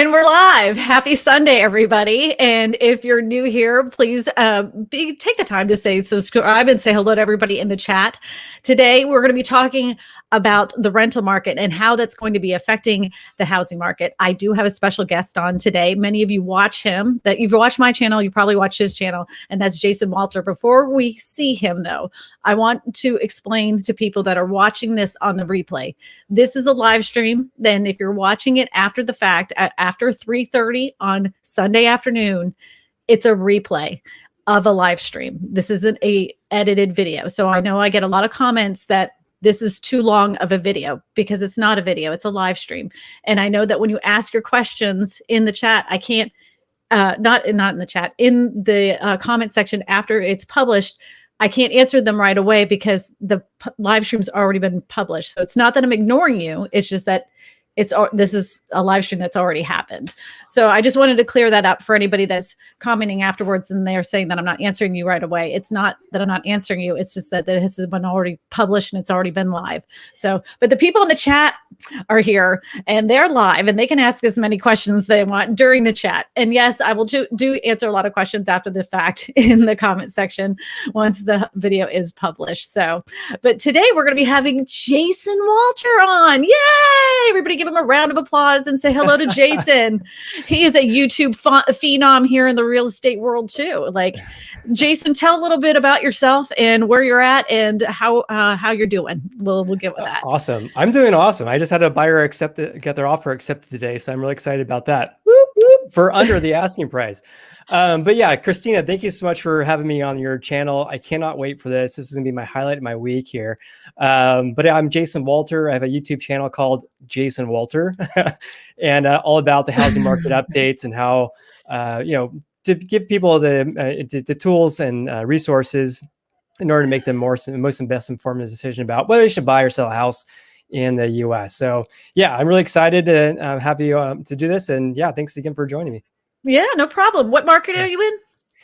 And we're live. Happy Sunday, everybody. And if you're new here, please take the time to subscribe and say hello to everybody in the chat. Today, we're going to be talking about the rental market and how that's going to be affecting the housing market. I do have a special guest on today. Many of you watch him. That you've watched my channel, you probably watch his channel, and that's Jason Walter. Before we see him, though, I want to explain to people that are watching this on the replay. This is a live stream. Then if you're watching it after the fact, after 3:30 on Sunday afternoon, it's a replay of a live stream. This isn't a edited video. So I know I get a lot of comments that this is too long of a video, because it's not a video, it's a live stream. And I know that when you ask your questions in the chat, I can't, not in the chat, in the comment section after it's published, I can't answer them right away because the live stream's already been published. So it's not that I'm ignoring you, it's just that this is a live stream that's already happened. So I just wanted to clear that up for anybody that's commenting afterwards and they're saying that I'm not answering you right away. It's not that I'm not answering you. It's just that it has been already published and it's already been live. So, but the people in the chat are here and they're live and they can ask as many questions they want during the chat. And yes, I will do answer a lot of questions after the fact in the comment section once the video is published. So, but today we're going to be having Jason Walter on. Yay! Everybody give him a round of applause and say hello to Jason. He is a YouTube phenom here in the real estate world too. Like, Jason, tell a little bit about yourself and where you're at and how you're doing. We'll get with that. Awesome. I'm doing awesome. I just had a buyer get their offer accepted today, so I'm really excited about that. Whoop, whoop, for under the asking price. But yeah, Kristina, thank you so much for having me on your channel. I cannot wait for this. This is gonna be my highlight of my week here. But I'm Jason Walter. I have a YouTube channel called Jason Walter and all about the housing market updates and how, to give people the tools and resources in order to make them most and best informed decision about whether they should buy or sell a house in the US. So yeah, I'm really excited to have you to do this. And yeah, thanks again for joining me. Yeah, no problem. What market are you in?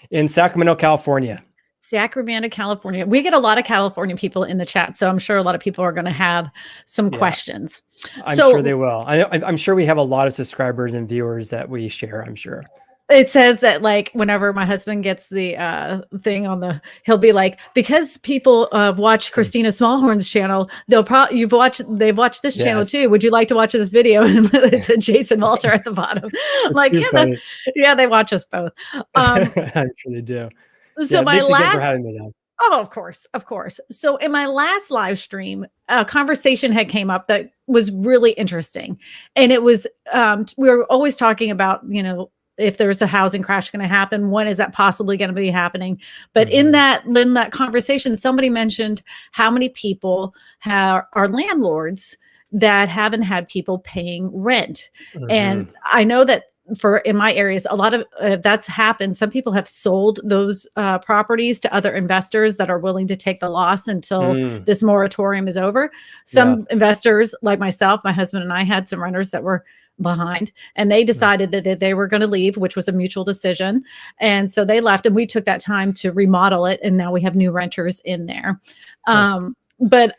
In Sacramento, California. Sacramento, California. We get a lot of California people in the chat, so I'm sure a lot of people are going to have some questions. I'm sure they will. I'm sure we have a lot of subscribers and viewers that we share, I'm sure. It says that, like, whenever my husband gets the thing on he'll be like, because people watch Kristina Smallhorn's channel, they've watched this channel too. Would you like to watch this video? And it said Jason Walter at the bottom. I'm like, yeah, they watch us both. I'm sure they do. So thanks again for having me, though. Oh, of course. So in my last live stream, a conversation had came up that was really interesting, and it was we were always talking about, if there's a housing crash going to happen, when is that possibly going to be happening? But in that conversation, somebody mentioned how many people are landlords that haven't had people paying rent. And I know that in my areas, a lot of that's happened. Some people have sold those properties to other investors that are willing to take the loss until this moratorium is over. Some investors, like myself, my husband and I, had some renters that were behind, and they decided that they were going to leave, which was a mutual decision. And so they left, and we took that time to remodel it, and now we have new renters in there. But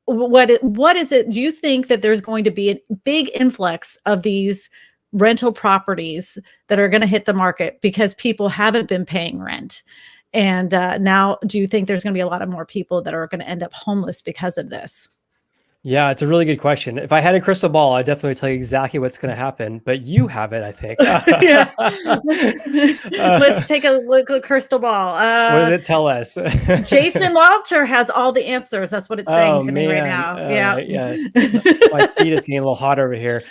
what is it? Do you think that there's going to be a big influx of these rental properties that are going to hit the market because people haven't been paying rent? And now, do you think there's going to be a lot of more people that are going to end up homeless because of this? Yeah, it's a really good question. If I had a crystal ball, I'd definitely tell you exactly what's going to happen, but you have it, I think. Let's take a look at crystal ball. What does it tell us? Jason Walter has all the answers. That's what it's saying to me right now. Yeah. My seat is getting a little hot over here.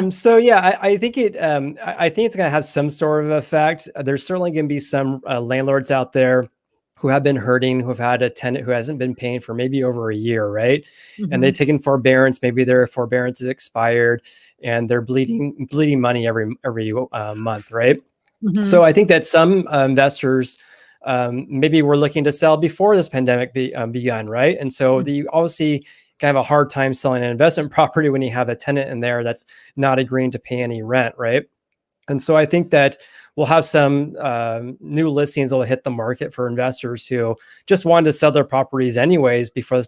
So yeah, I think it's going to have some sort of effect. There's certainly going to be some landlords out there who have been hurting, who have had a tenant who hasn't been paying for maybe over a year, right? And they've taken forbearance. Maybe their forbearance is expired, and they're bleeding money every month, right? So I think that some investors maybe were looking to sell before this pandemic begun, right? And so you obviously kind of have a hard time selling an investment property when you have a tenant in there that's not agreeing to pay any rent, right? And so I think that we'll have some new listings that will hit the market for investors who just wanted to sell their properties anyways before this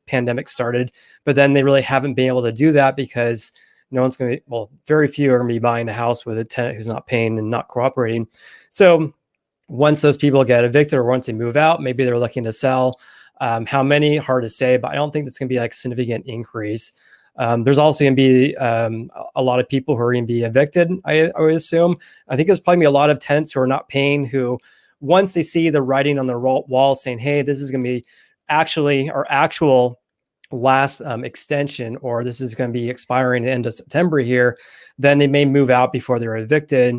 pandemic started, but then they really haven't been able to do that because no one's going to be, well, very few are going to be buying a house with a tenant who's not paying and not cooperating. So once those people get evicted or once they move out, maybe they're looking to sell. How many? Hard to say, but I don't think that's going to be like a significant increase. There's also going to be a lot of people who are going to be evicted, I would assume. I think there's probably a lot of tenants who are not paying, who once they see the writing on the wall saying, hey, this is going to be actually our actual last extension, or this is going to be expiring at the end of September here, then they may move out before they're evicted,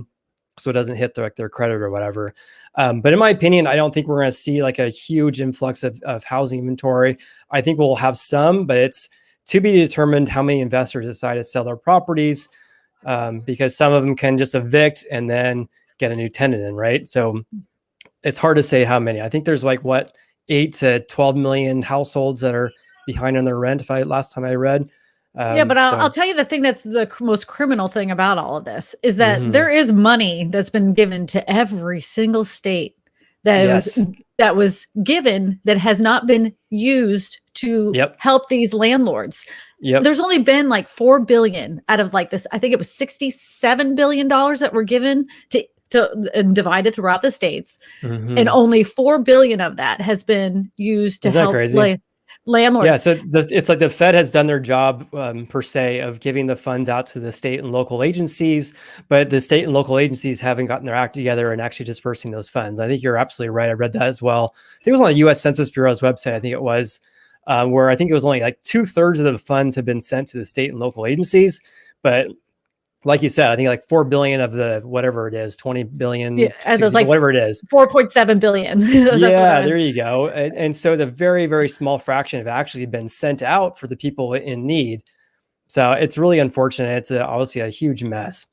so it doesn't hit their credit or whatever. But in my opinion, I don't think we're going to see like a huge influx of housing inventory. I think we'll have some, but it's to be determined how many investors decide to sell their properties, because some of them can just evict and then get a new tenant in, right? So it's hard to say how many. I think there's like 8 to 12 million households that are behind on their rent. Last time I read. Yeah, but I'll tell you the thing that's the most criminal thing about all of this is that there is money that's been given to every single state that was given that has not been used to help these landlords. There's only been like 4 billion out of like this. I think it was $67 billion that were given to and divided throughout the states, and only 4 billion of that has been used to help landlords. Yeah, so it's like the Fed has done their job per se of giving the funds out to the state and local agencies, but the state and local agencies haven't gotten their act together and actually dispersing those funds. I think you're absolutely right. I read that as well. I think it was on the U.S. Census Bureau's website. I think it was where I think it was only like 2/3 of the funds have been sent to the state and local agencies, but like you said, I think like 4 billion of the whatever it is, 20 billion, 60, like whatever it is, 4.7 billion. Yeah, there you go. And so the very, very small fraction have actually been sent out for the people in need. So it's really unfortunate. It's obviously a huge mess.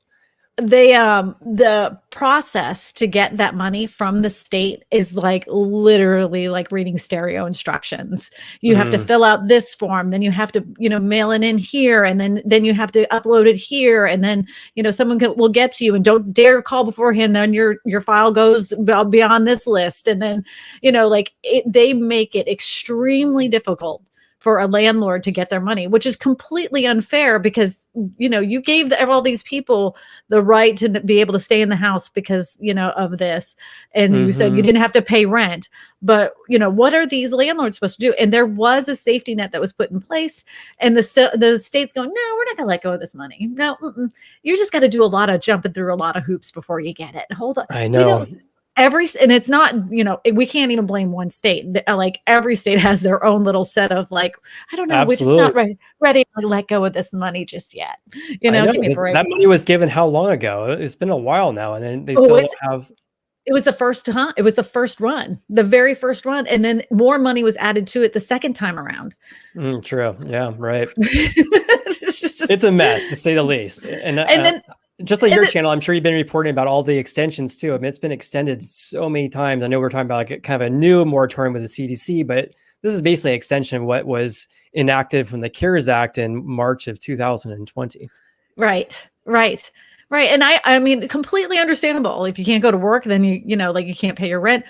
The process to get that money from the state is like literally like reading stereo instructions. You have to fill out this form, then you have to, mail it in here, and then you have to upload it here, and then, someone will get to you, and don't dare call beforehand. Then your file goes beyond this list. And then, they make it extremely difficult for a landlord to get their money, which is completely unfair because, you gave all these people the right to be able to stay in the house because, of this. And you said you didn't have to pay rent. But, what are these landlords supposed to do? And there was a safety net that was put in place. And the state's going, no, we're not going to let go of this money. No, you just got to do a lot of jumping through a lot of hoops before you get it. Hold on. I know. And it's not, we can't even blame one state. Like every state has their own little set of like, I don't know, we're just not ready to let go of this money just yet. Give me a break. That money was given how long ago? It's been a while now, and then they still don't have. It was the first time. It was the first run, the very first run, and then more money was added to it the second time around. True. Yeah. Right. It's a mess, to say the least. And then. Just like your channel, I'm sure you've been reporting about all the extensions too. I mean, it's been extended so many times. I know we're talking about like kind of a new moratorium with the CDC, but this is basically an extension of what was enacted from the CARES Act in March of 2020. Right. And I mean, completely understandable. If you can't go to work, then you can't pay your rent.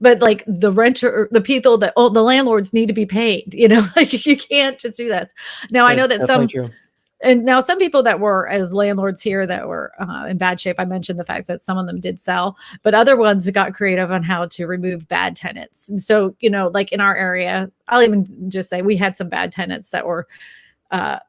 But like the renter, the people the landlords need to be paid. Like you can't just do that. Now I know that some people that were as landlords here that were in bad shape, I mentioned the fact that some of them did sell, but other ones got creative on how to remove bad tenants. And so, like in our area, I'll even just say we had some bad tenants that were,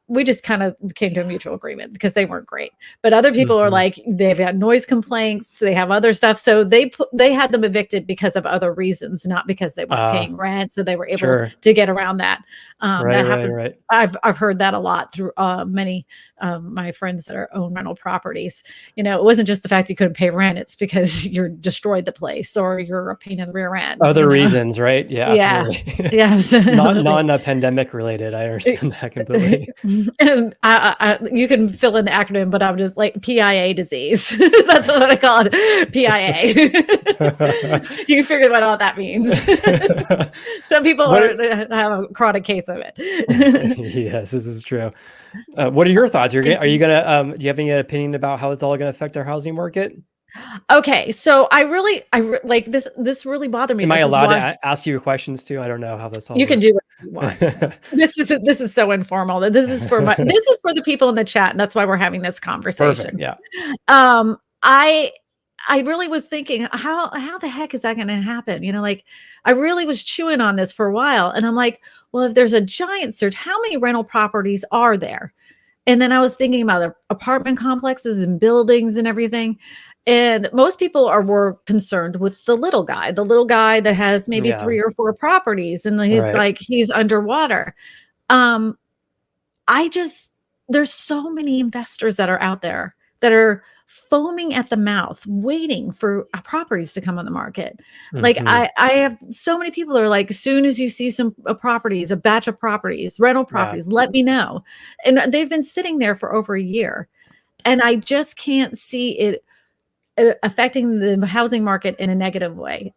we just kind of came to a mutual agreement because they weren't great. But other people are like, they've had noise complaints, they have other stuff. So they had them evicted because of other reasons, not because they weren't paying rent. So they were able to get around that. That happened. Right. I've heard that a lot through many my friends that own rental properties. It wasn't just the fact you couldn't pay rent; it's because you're destroyed the place or you're a pain in the rear end. Other reasons, right? Yeah, absolutely. Yeah, non-pandemic related. I understand that completely. You can fill in the acronym, but I'm just like PIA disease. That's what I call it, PIA. You figured out what that means. Some people have a chronic case of it. Yes, this is true. What are your thoughts? Are you gonna? Do you have any opinion about how it's all going to affect our housing market? Okay, so like this really bothered me. Am I This is allowed to why ask you questions too? I don't know how this all you can works. do what you want. This is so informal. This is for the people in the chat, and that's why we're having this Perfect. conversation. Yeah. Um, I I really was thinking, how the heck is that going to happen? Like I really was chewing on this for a while, and I'm like, well, if there's a giant surge, how many rental properties are there? And then I was thinking about the apartment complexes and buildings and everything. And most people are more concerned with the little guy that has maybe Yeah. 3 or 4 properties and Right. he's underwater. Um, I just there's so many investors that are out there that are foaming at the mouth, waiting for properties to come on the market. Like Hmm. I have so many people that are like, as soon as you see some properties, a batch of properties, rental Yeah. properties, let me know. And they've been sitting there for over a year, and I just can't see it affecting the housing market in a negative way.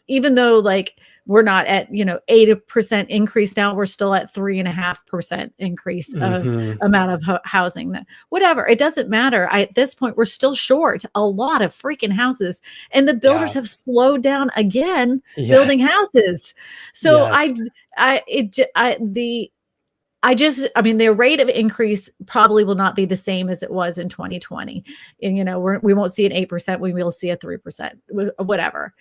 Even though like we're not at 8% increase now, we're still at 3.5% increase of Hmm. amount of housing. Whatever, it doesn't matter. At this point, we're still short a lot of freaking houses, and the builders Yeah. have slowed down again building Yes. houses. So Yes. I it j- I the I mean, the rate of increase probably will not be the same as it was in 2020. And, we won't see an 8%. We will see a 3%, whatever.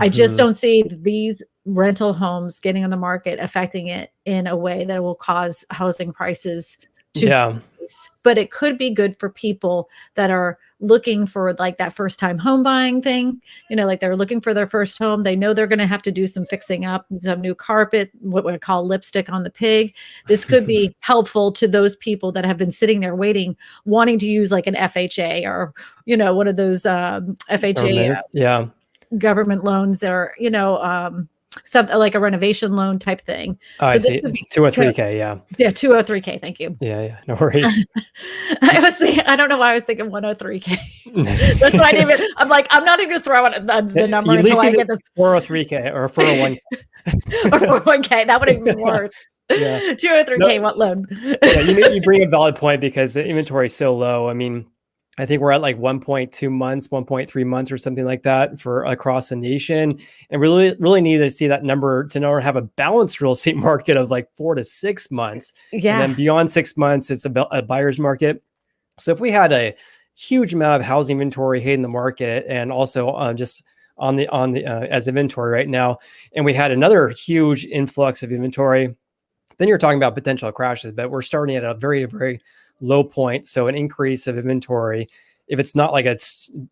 I just Hmm. don't see these rental homes getting on the market affecting it in a way that will cause housing prices to Yeah. decrease. But it could be good for people that are looking for like that first time home buying thing. Like they're looking for their first home. They know they're going to have to do some fixing up, some new carpet, what we call lipstick on the pig. This could be helpful to those people that have been sitting there waiting, wanting to use like an FHA or, one of those FHA Or yeah. government loans or something like a renovation loan type thing. Oh, I So this see. could be 203K. Yeah. 203K. Thank you. Yeah. Yeah. No worries. I was thinking, I don't know why I was thinking 103K. That's why I'm like, I'm not even gonna throw out the number You at until least I need get this 403K or 401K. or 401K. That would have been worse. Yeah. 203K, No, what loan? yeah, you bring a valid point because the inventory is so low. I mean, I think we're at like 1.2 months, 1.3 months or something like that for across the nation. And really need to see that number to know have a balanced real estate market of like 4 to 6 months. And then Yeah. beyond 6 months, it's a buyer's market. So if we had a huge amount of housing inventory hitting the market and also just on the as inventory right now, and we had another huge influx of inventory, then you're talking about potential crashes. But we're starting at a very, very low point. So an increase of inventory, if it's not like a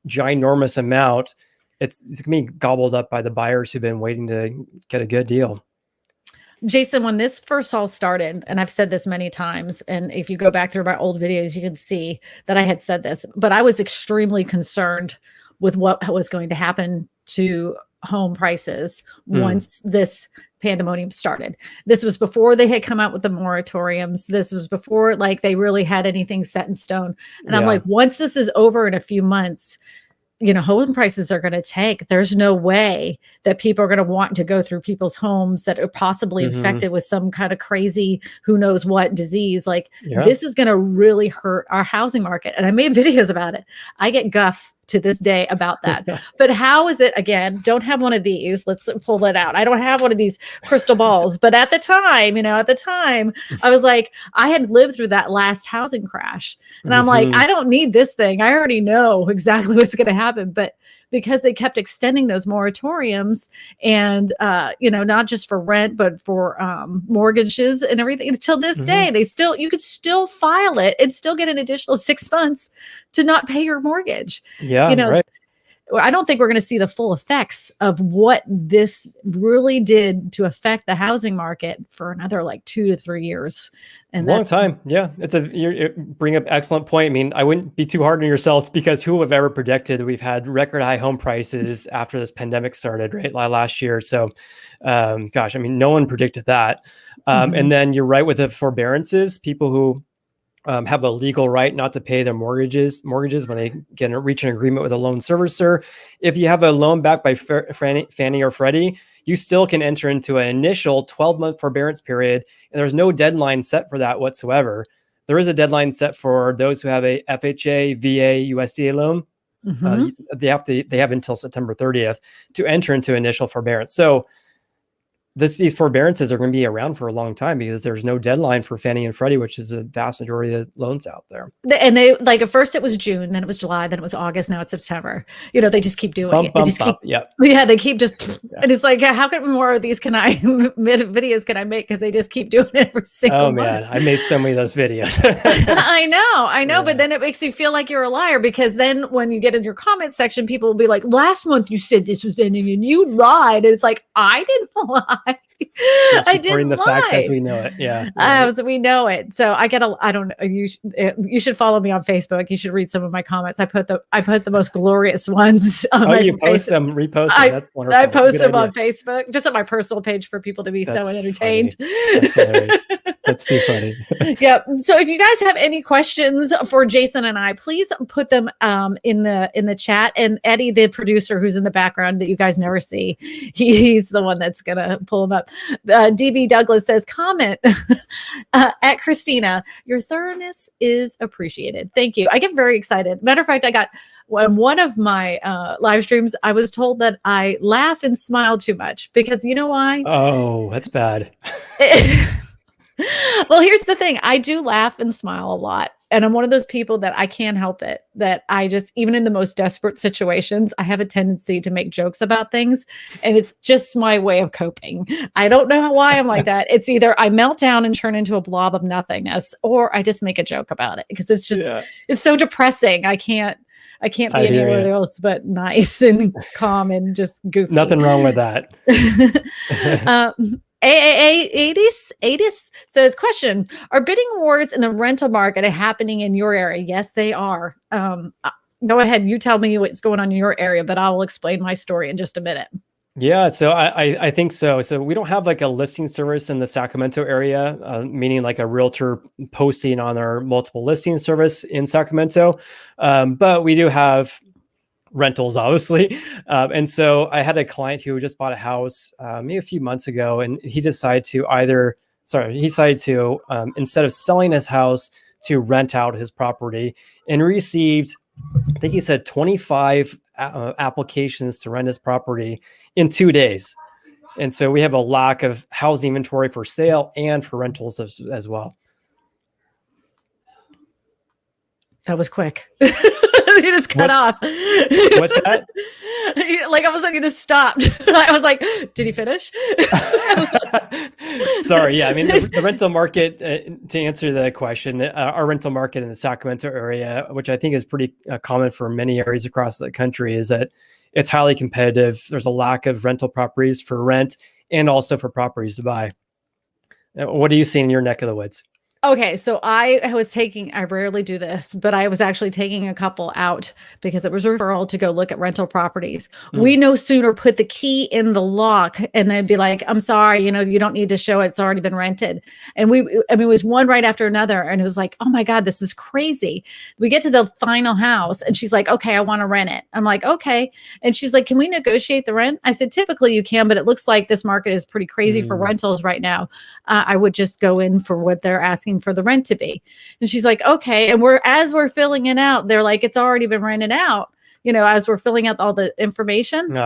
ginormous amount, it's going to be gobbled up by the buyers who've been waiting to get a good deal. Jason, when this first all started, and I've said this many times, and if you go back through my old videos, you can see that I had said this, but I was extremely concerned with what was going to happen to home prices Mm, once this pandemonium started. This was before they had come out with the moratoriums. This was before like they really had anything set in stone. And I'm yeah. like, once this is over in a few months, home prices are going to tank. There's no way that people are going to want to go through people's homes that are possibly Hmm. infected with some kind of crazy, who knows what disease. Like Yeah. this is going to really hurt our housing market. And I made videos about it. I get guff to this day about that. But how is it again? Don't have one of these. Let's pull that out. I don't have one of these crystal balls. But at the time, I was like, I had lived through that last housing crash. And I'm like, Hmm. I don't need this thing. I already know exactly what's going to happen. But because they kept extending those moratoriums and, not just for rent, but for mortgages and everything until this Hmm. day, you could still file it and still get an additional 6 months to not pay your mortgage. Yeah. You know, Right. I don't think we're going to see the full effects of what this really did to affect the housing market for another like 2 to 3 years. And Long that's time. Yeah. You bring up excellent point. I mean, I wouldn't be too hard on yourself because who would have ever predicted we've had record high home prices after this pandemic started, right? Last year. So, gosh, I mean, no one predicted that. And Mhm. then you're right with the forbearances, people who have a legal right not to pay their mortgages when they reach an agreement with a loan servicer. If you have a loan backed by Fannie or Freddie, you still can enter into an initial 12-month forbearance period, and there's no deadline set for that whatsoever. There is a deadline set for those who have a FHA, VA, USDA loan. They have until September 30th to enter into initial forbearance. So these forbearances are going to be around for a long time because there's no deadline for Fannie and Freddie, which is a vast majority of the loans out there. And they, like, at first it was June, then it was July, then it was August, now it's September. They just keep doing it. They just keep, they keep just, and it's like, how many more of these videos can I make? Because they just keep doing it every single month. Man, I made so many of those videos. I know, but then it makes you feel like you're a liar, because then when you get in your comment section, people will be like, last month you said this was ending and you lied. And it's like, I didn't lie. I didn't lie. Facts as we know it. Yeah. We know it. So I don't know. You should follow me on Facebook. You should read some of my comments. I put the most glorious ones on you post them, repost them. That's wonderful. I post them on Facebook, just on my personal page for people to be so entertained. That's too funny. Yep. So if you guys have any questions for Jason and I, please put them in the chat. And Eddie, the producer who's in the background that you guys never see, he's the one that's gonna pull them up. DB Douglas says, comment at Kristina, your thoroughness is appreciated. Thank you. I get very excited. Matter of fact, I got one of my live streams, I was told that I laugh and smile too much, because you know why? Oh, that's bad. Well, here's the thing. I do laugh and smile a lot. And I'm one of those people that I can't help it, that I just, even in the most desperate situations, I have a tendency to make jokes about things. And it's just my way of coping. I don't know why I'm like that. It's either I melt down and turn into a blob of nothingness, or I just make a joke about it, because it's just, it's so depressing. I can't be anywhere else but nice and calm and just goofy. Nothing wrong with that. AAA 80s says, question, are bidding wars in the rental market happening in your area? Yes, they are. Go ahead. You tell me what's going on in your area, but I will explain my story in just a minute. Yeah, so I think so. So we don't have like a listing service in the Sacramento area, meaning like a realtor posting on our multiple listing service in Sacramento. But we do have rentals, obviously. And so I had a client who just bought a house maybe a few months ago, and he decided to instead of selling his house, to rent out his property, and received, I think he said 25 applications to rent his property in 2 days. And so we have a lack of housing inventory for sale and for rentals as well. That was quick. You just cut off. What's that? Like, all of a sudden you just stopped. I was like, did he finish? Sorry. Yeah. I mean, the rental market, to answer the question, our rental market in the Sacramento area, which I think is pretty common for many areas across the country, is that it's highly competitive. There's a lack of rental properties for rent and also for properties to buy. What are you seeing in your neck of the woods? Okay, so I rarely do this, but I was actually taking a couple out because it was a referral to go look at rental properties. We no sooner put the key in the lock and they'd be like, I'm sorry, you don't need to show it. It's already been rented. And it was one right after another. And it was like, oh my God, this is crazy. We get to the final house and she's like, okay, I want to rent it. I'm like, okay. And she's like, can we negotiate the rent? I said, typically you can, but it looks like this market is pretty crazy for rentals right now. I would just go in for what they're asking for the rent to be. And she's like, okay. And as we're filling it out, they're like, it's already been rented out, as we're filling out all the information.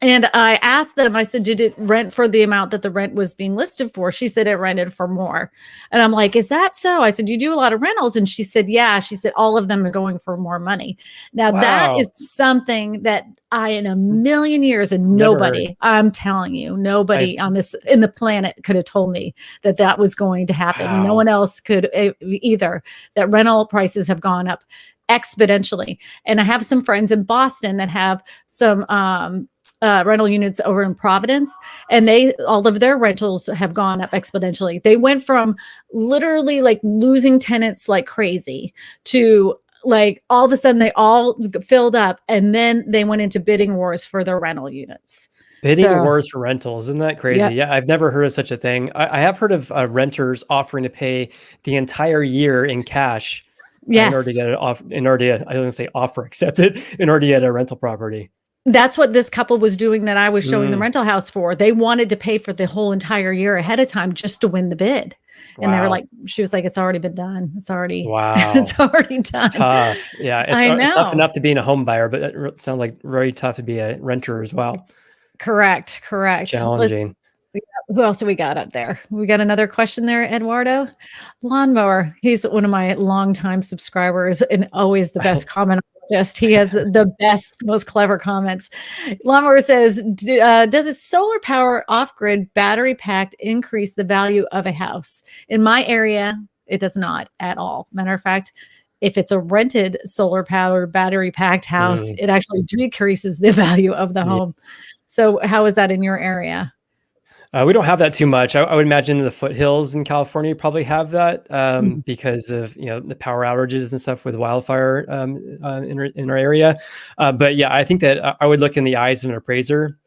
And I asked them, I said, did it rent for the amount that the rent was being listed for? She said it rented for more. And I'm like, is that so? I said, you do a lot of rentals? And she said, yeah. She said, all of them are going for more money. Now that is something that I, in a million years, and nobody, I'm telling you, nobody on the planet could have told me that was going to happen. Wow. No one else could either. That rental prices have gone up exponentially. And I have some friends in Boston that have some, rental units over in Providence, and all of their rentals have gone up exponentially. They went from literally like losing tenants like crazy to like all of a sudden they all filled up, and then they went into bidding wars for their rental units. Bidding wars for rentals. Isn't that crazy? Yep. Yeah. I've never heard of such a thing. I have heard of renters offering to pay the entire year in cash. Yes. In order to get it off, I don't want to say offer accepted, in order to get a rental property. That's what this couple was doing that I was showing the Mm, rental house for. They wanted to pay for the whole entire year ahead of time just to win the bid. And they were wow. like, she was like, it's already been done. It's already, Wow. it's already done. Tough. Yeah. I It's tough know. enough to being a home buyer, but it sounds like very tough to be a renter as well. Correct. Correct. Challenging. Who else do we got up there? We got another question there, Eduardo. Lawnmower. He's one of my longtime subscribers and always the best comment. Just he has the best, most clever comments. Lawnmower says, does a solar power off-grid battery packed increase the value of a house? In my area, it does not at all. Matter of fact, if it's a rented solar powered battery packed house, Mm. it actually decreases the value of the Yeah. home. So how is that in your area? We don't have that too much. I would imagine the foothills in California probably have that because of the power outages and stuff with wildfire in our area. But yeah, I think that I would look in the eyes of an appraiser.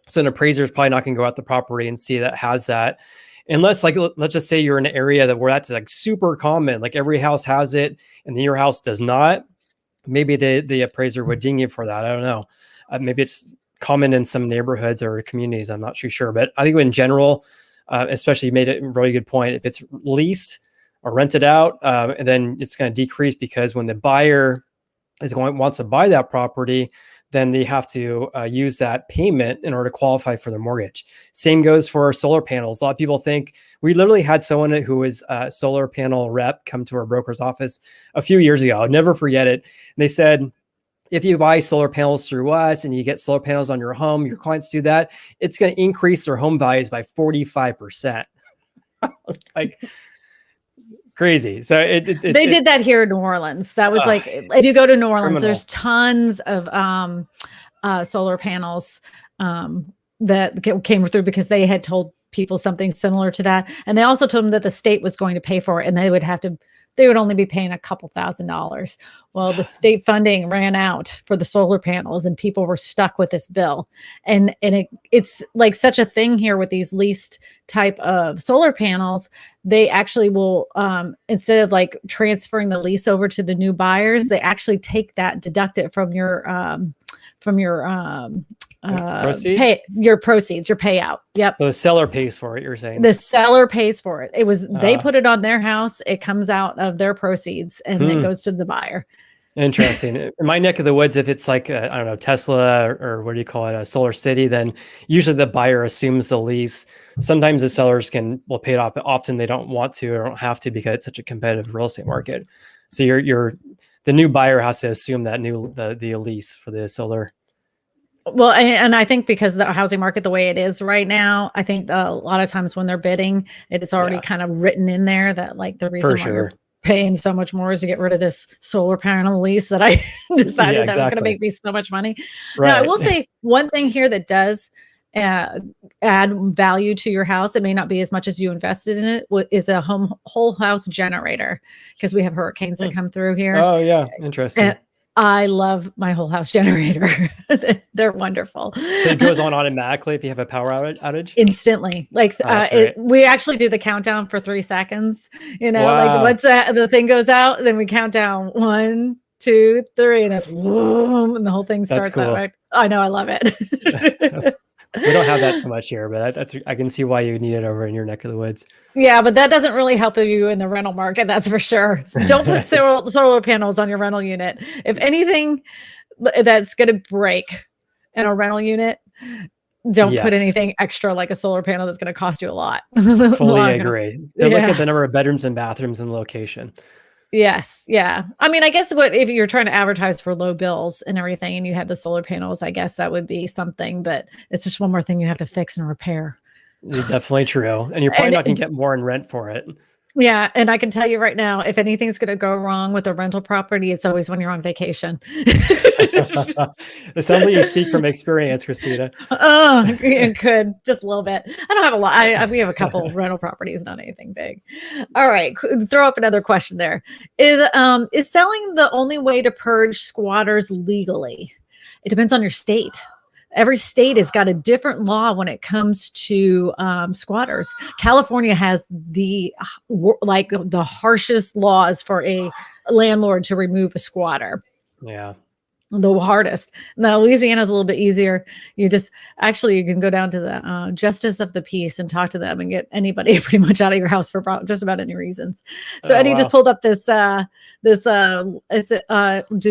So an appraiser is probably not going to go out the property and see that has that, unless like let's just say you're in an area where that's like super common, like every house has it, and then your house does not. Maybe the appraiser would ding you for that. I don't know. Maybe it's common in some neighborhoods or communities. I'm not too sure, but I think in general, especially you made a really good point. If it's leased or rented out, and then it's going to decrease because when the buyer wants to buy that property, then they have to use that payment in order to qualify for their mortgage. Same goes for solar panels. A lot of people think we literally had someone who was a solar panel rep come to our broker's office a few years ago. I'll never forget it. And they said, if you buy solar panels through us and you get solar panels on your home, your clients do that, it's going to increase their home values by 45%. Like crazy. So they did that here in New Orleans. That was like, if you go to New Orleans, criminal. there's tons of solar panels that came through because they had told people something similar to that. And they also told them that the state was going to pay for it and they would only be paying a couple $1,000s. Well, the state funding ran out for the solar panels and people were stuck with this bill. And it's like such a thing here with these leased type of solar panels. They actually will, instead of like transferring the lease over to the new buyers, they actually take that, deduct it from your proceeds? Your proceeds, your payout. Yep. So the seller pays for it, you're saying? The seller pays for it. They put it on their house. It comes out of their proceeds and it goes to the buyer. Interesting. In my neck of the woods, if it's like, I don't know, Tesla or what do you call it, a Solar City, then usually the buyer assumes the lease. Sometimes the sellers will pay it off, but often they don't want to or don't have to because it's such a competitive real estate market. So the new buyer has to assume that the lease for the solar. Well, and I think because the housing market the way it is right now, I think a lot of times when they're bidding, it's already kind of written in there that like the reason why you're paying so much more is to get rid of this solar panel lease that I decided that was going to make me so much money. Right. Now, I will say one thing here that does add value to your house. It may not be as much as you invested in it, is a whole house generator, because we have hurricanes that come through here. Oh yeah. Interesting. And I love my whole house generator. They're wonderful. So it goes on automatically if you have a power outage? Instantly. Like we actually do the countdown for 3 seconds. Like once the thing goes out, then we count down 1, 2, 3, and that's boom, and the whole thing starts that way. I know, I love it. We don't have that so much here, but I can see why you need it over in your neck of the woods. Yeah, but that doesn't really help you in the rental market, that's for sure. So don't put solar panels on your rental unit. If anything that's going to break in a rental unit, don't put anything extra like a solar panel that's going to cost you a lot. Fully agree. They look at the number of bedrooms and bathrooms and location. Yes. Yeah. I mean, I guess if you're trying to advertise for low bills and everything and you have the solar panels, I guess that would be something, but it's just one more thing you have to fix and repair. It's definitely true. And you're probably not going to get more in rent for it. Yeah. And I can tell you right now, if anything's going to go wrong with a rental property, it's always when you're on vacation. It sounds like you speak from experience, Kristina. Oh, it could just a little bit. I don't have a lot. We have a couple of rental properties, not anything big. All right. Throw up another question there. Is selling the only way to purge squatters legally? It depends on your state. Every state has got a different law when it comes to squatters. California has the harshest laws for a landlord to remove a squatter. Yeah. the hardest. Now, Louisiana is a little bit easier. You can go down to the justice of the peace and talk to them and get anybody pretty much out of your house for just about any reasons. So Eddie just pulled up this, do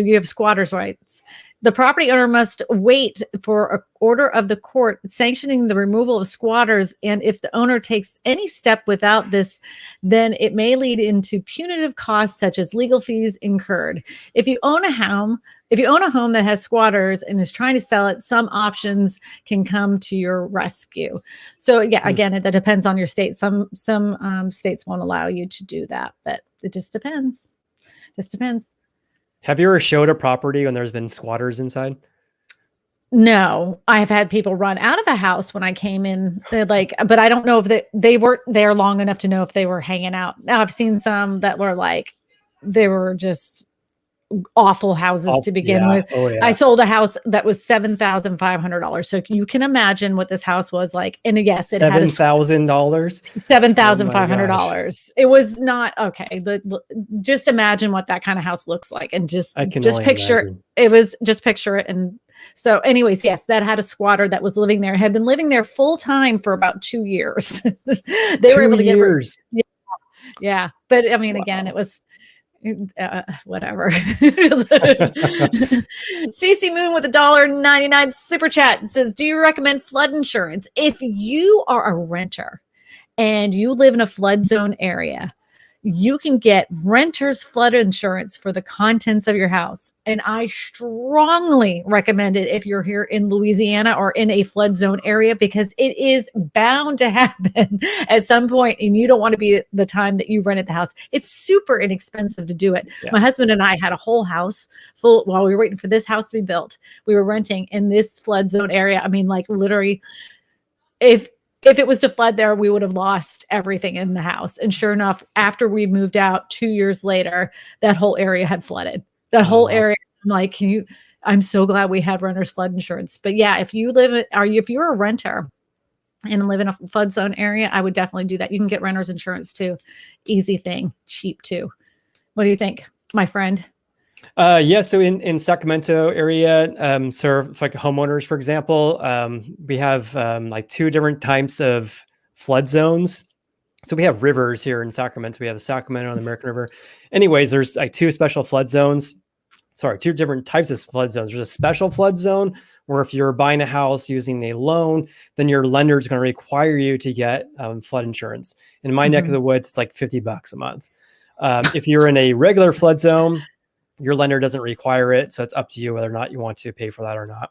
you have squatters' rights? The property owner must wait for an order of the court sanctioning the removal of squatters. And if the owner takes any step without this, then it may lead into punitive costs such as legal fees incurred. If you own a home that has squatters and is trying to sell it, some options can come to your rescue. So yeah, again, that depends on your state. Some states won't allow you to do that, but it just depends. Have you ever showed a property when there's been squatters inside? No, I've had people run out of a house when I came in. They're like, but I don't know if they weren't there long enough to know if they were hanging out. Now I've seen some that were like, they were just awful houses to begin with. Oh, yeah. I sold a house that was $7,500. So you can imagine what this house was like. And yes, it had $7,000. $7,500. It was not okay. Just imagine what that kind of house looks like, and just picture imagine. It was just picture it. And so, anyways, yes, that had a squatter that was living there, had been living there full time for about 2 years. They were able to get yeah. But I mean, again, it was. Whatever. CC Moon with $1.99 super chat says, do you recommend flood insurance? If you are a renter and you live in a flood zone area, you can get renter's flood insurance for the contents of your house. And I strongly recommend it if you're here in Louisiana or in a flood zone area, because it is bound to happen at some point, and you don't want to be the time that you rented the house. It's super inexpensive to do it. Yeah. My husband and I had a whole house full while we were waiting for this house to be built. We were renting in this flood zone area. I mean, like literally, if it was to flood there, we would have lost everything in the house. And sure enough, after we moved out 2 years later, that whole area had flooded. That whole area. I'm like, I'm so glad we had renter's flood insurance. But yeah, if you're a renter and live in a flood zone area, I would definitely do that. You can get renter's insurance too. Easy thing, cheap too. What do you think, my friend? Yeah. So in Sacramento area, so like homeowners, for example, we have like 2 different types of flood zones. So we have rivers here in Sacramento. We have the Sacramento and the American River. Anyways, there's like 2 special flood zones. Sorry, 2 different types of flood zones. There's a special flood zone where if you're buying a house using a loan, then your lender is going to require you to get flood insurance. In my neck of the woods, it's like $50 a month. If you're in a regular flood zone, your lender doesn't require it. So it's up to you whether or not you want to pay for that or not.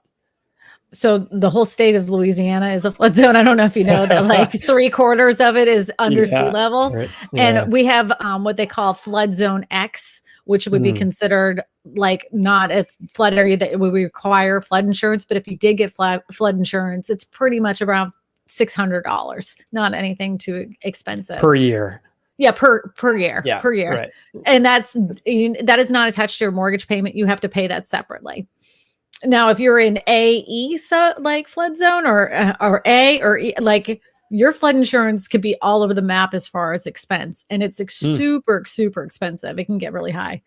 So the whole state of Louisiana is a flood zone. I don't know if you know that, like 3/4 of it is under sea level. Right. Yeah. And we have what they call flood zone X, which would be considered like not a flood area that would require flood insurance. But if you did get flood insurance, it's pretty much around $600, not anything too expensive. Per year. Yeah, per year. Yeah, per year. Right. And that is not attached to your mortgage payment. You have to pay that separately. Now, if you're in AE like flood zone or A or E, like your flood insurance could be all over the map as far as expense, and it's super expensive. It can get really high.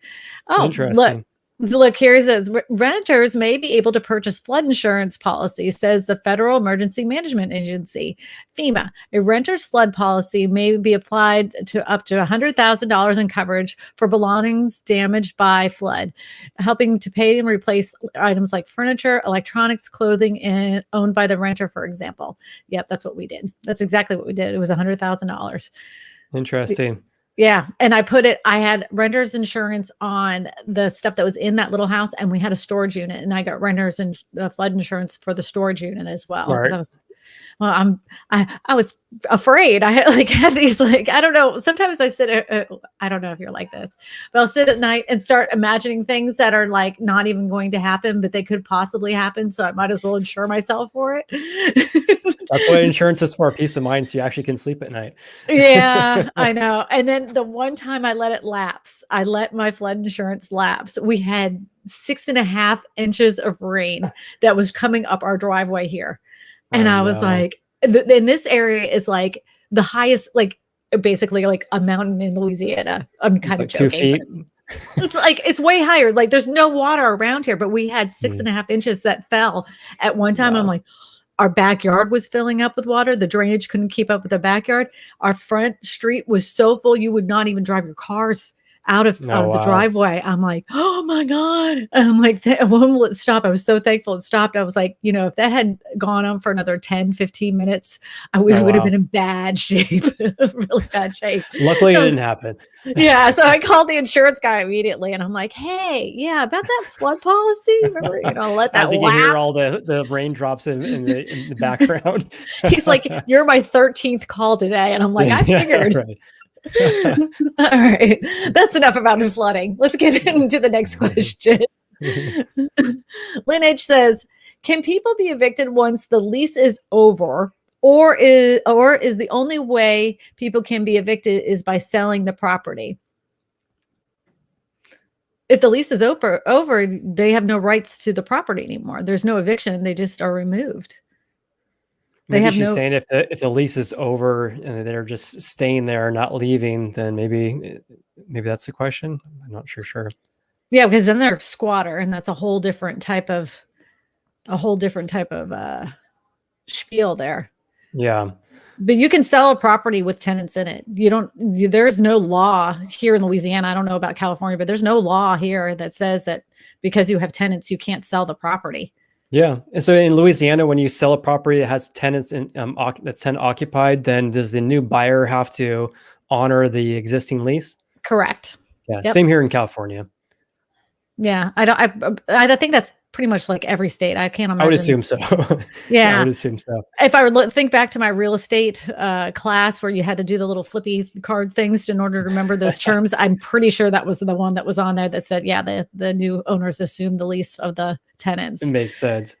Oh, interesting. Look, here it says renters may be able to purchase flood insurance policy, says the Federal Emergency Management Agency, FEMA. A renter's flood policy may be applied to up to $100,000 in coverage for belongings damaged by flood, helping to pay and replace items like furniture, electronics, clothing owned by the renter, for example. Yep, that's what we did. That's exactly what we did. It was $100,000. Interesting. Yeah. And I had renter's insurance on the stuff that was in that little house, and we had a storage unit, and I got renter's and flood insurance for the storage unit as well. I was afraid. I had these, I don't know. Sometimes I sit, I don't know if you're like this, but I'll sit at night and start imagining things that are like not even going to happen, but they could possibly happen. So I might as well insure myself for it. That's what insurance is for, peace of mind. So you actually can sleep at night. Yeah, I know. And then the one time I let it lapse, I let my flood insurance lapse. We had 6.5 inches of rain that was coming up our driveway here. And I was like, and this area is like the highest, like basically like a mountain in Louisiana. I'm kind of joking. 2 feet. It's like, it's way higher. Like there's no water around here, but we had 6.5 inches that fell at one time. Wow. And I'm like, our backyard was filling up with water. The drainage couldn't keep up with the backyard. Our front street was so full you would not even drive your cars out of Oh, the wow. driveway. I'm like, oh my God. And I'm like, when will it stop? I was so thankful it stopped. I was like, if that had gone on for another 10, 15 minutes, we Oh, would have wow. been in bad shape, really bad shape. Luckily, it So didn't happen. yeah, so I called the insurance guy immediately, and I'm like, "Hey, yeah, about that flood policy. Remember, let that As you can hear lapse." all the raindrops in the background. He's like, "You're my 13th call today," and I'm like, "I figured." Right. All right, that's enough about the flooding. Let's get into the next question. Lineage says, "Can people be evicted once the lease is over, or is the only way people can be evicted is by selling the property?" If the lease is over, they have no rights to the property anymore. There's no eviction. They just are removed. They Maybe have she's no, saying if the lease is over and they're just staying there, not leaving, then maybe that's the question. I'm not sure. yeah, because then they're a squatter, and that's a whole different type of spiel there. Yeah. But you can sell a property with tenants in it. There's no law here in Louisiana. I don't know about California, but there's no law here that says that because you have tenants, you can't sell the property. Yeah. And so in Louisiana, when you sell a property that has tenants in that's tenant occupied, then does the new buyer have to honor the existing lease? Correct. Yeah. Yep. Same here in California. Yeah. I think that's pretty much like every state. I can't imagine. I would assume so. Yeah. I would assume so. If I would think back to my real estate class where you had to do the little flippy card things in order to remember those terms, I'm pretty sure that was the one that was on there that said, yeah, the new owners assume the lease of the tenants. It makes sense.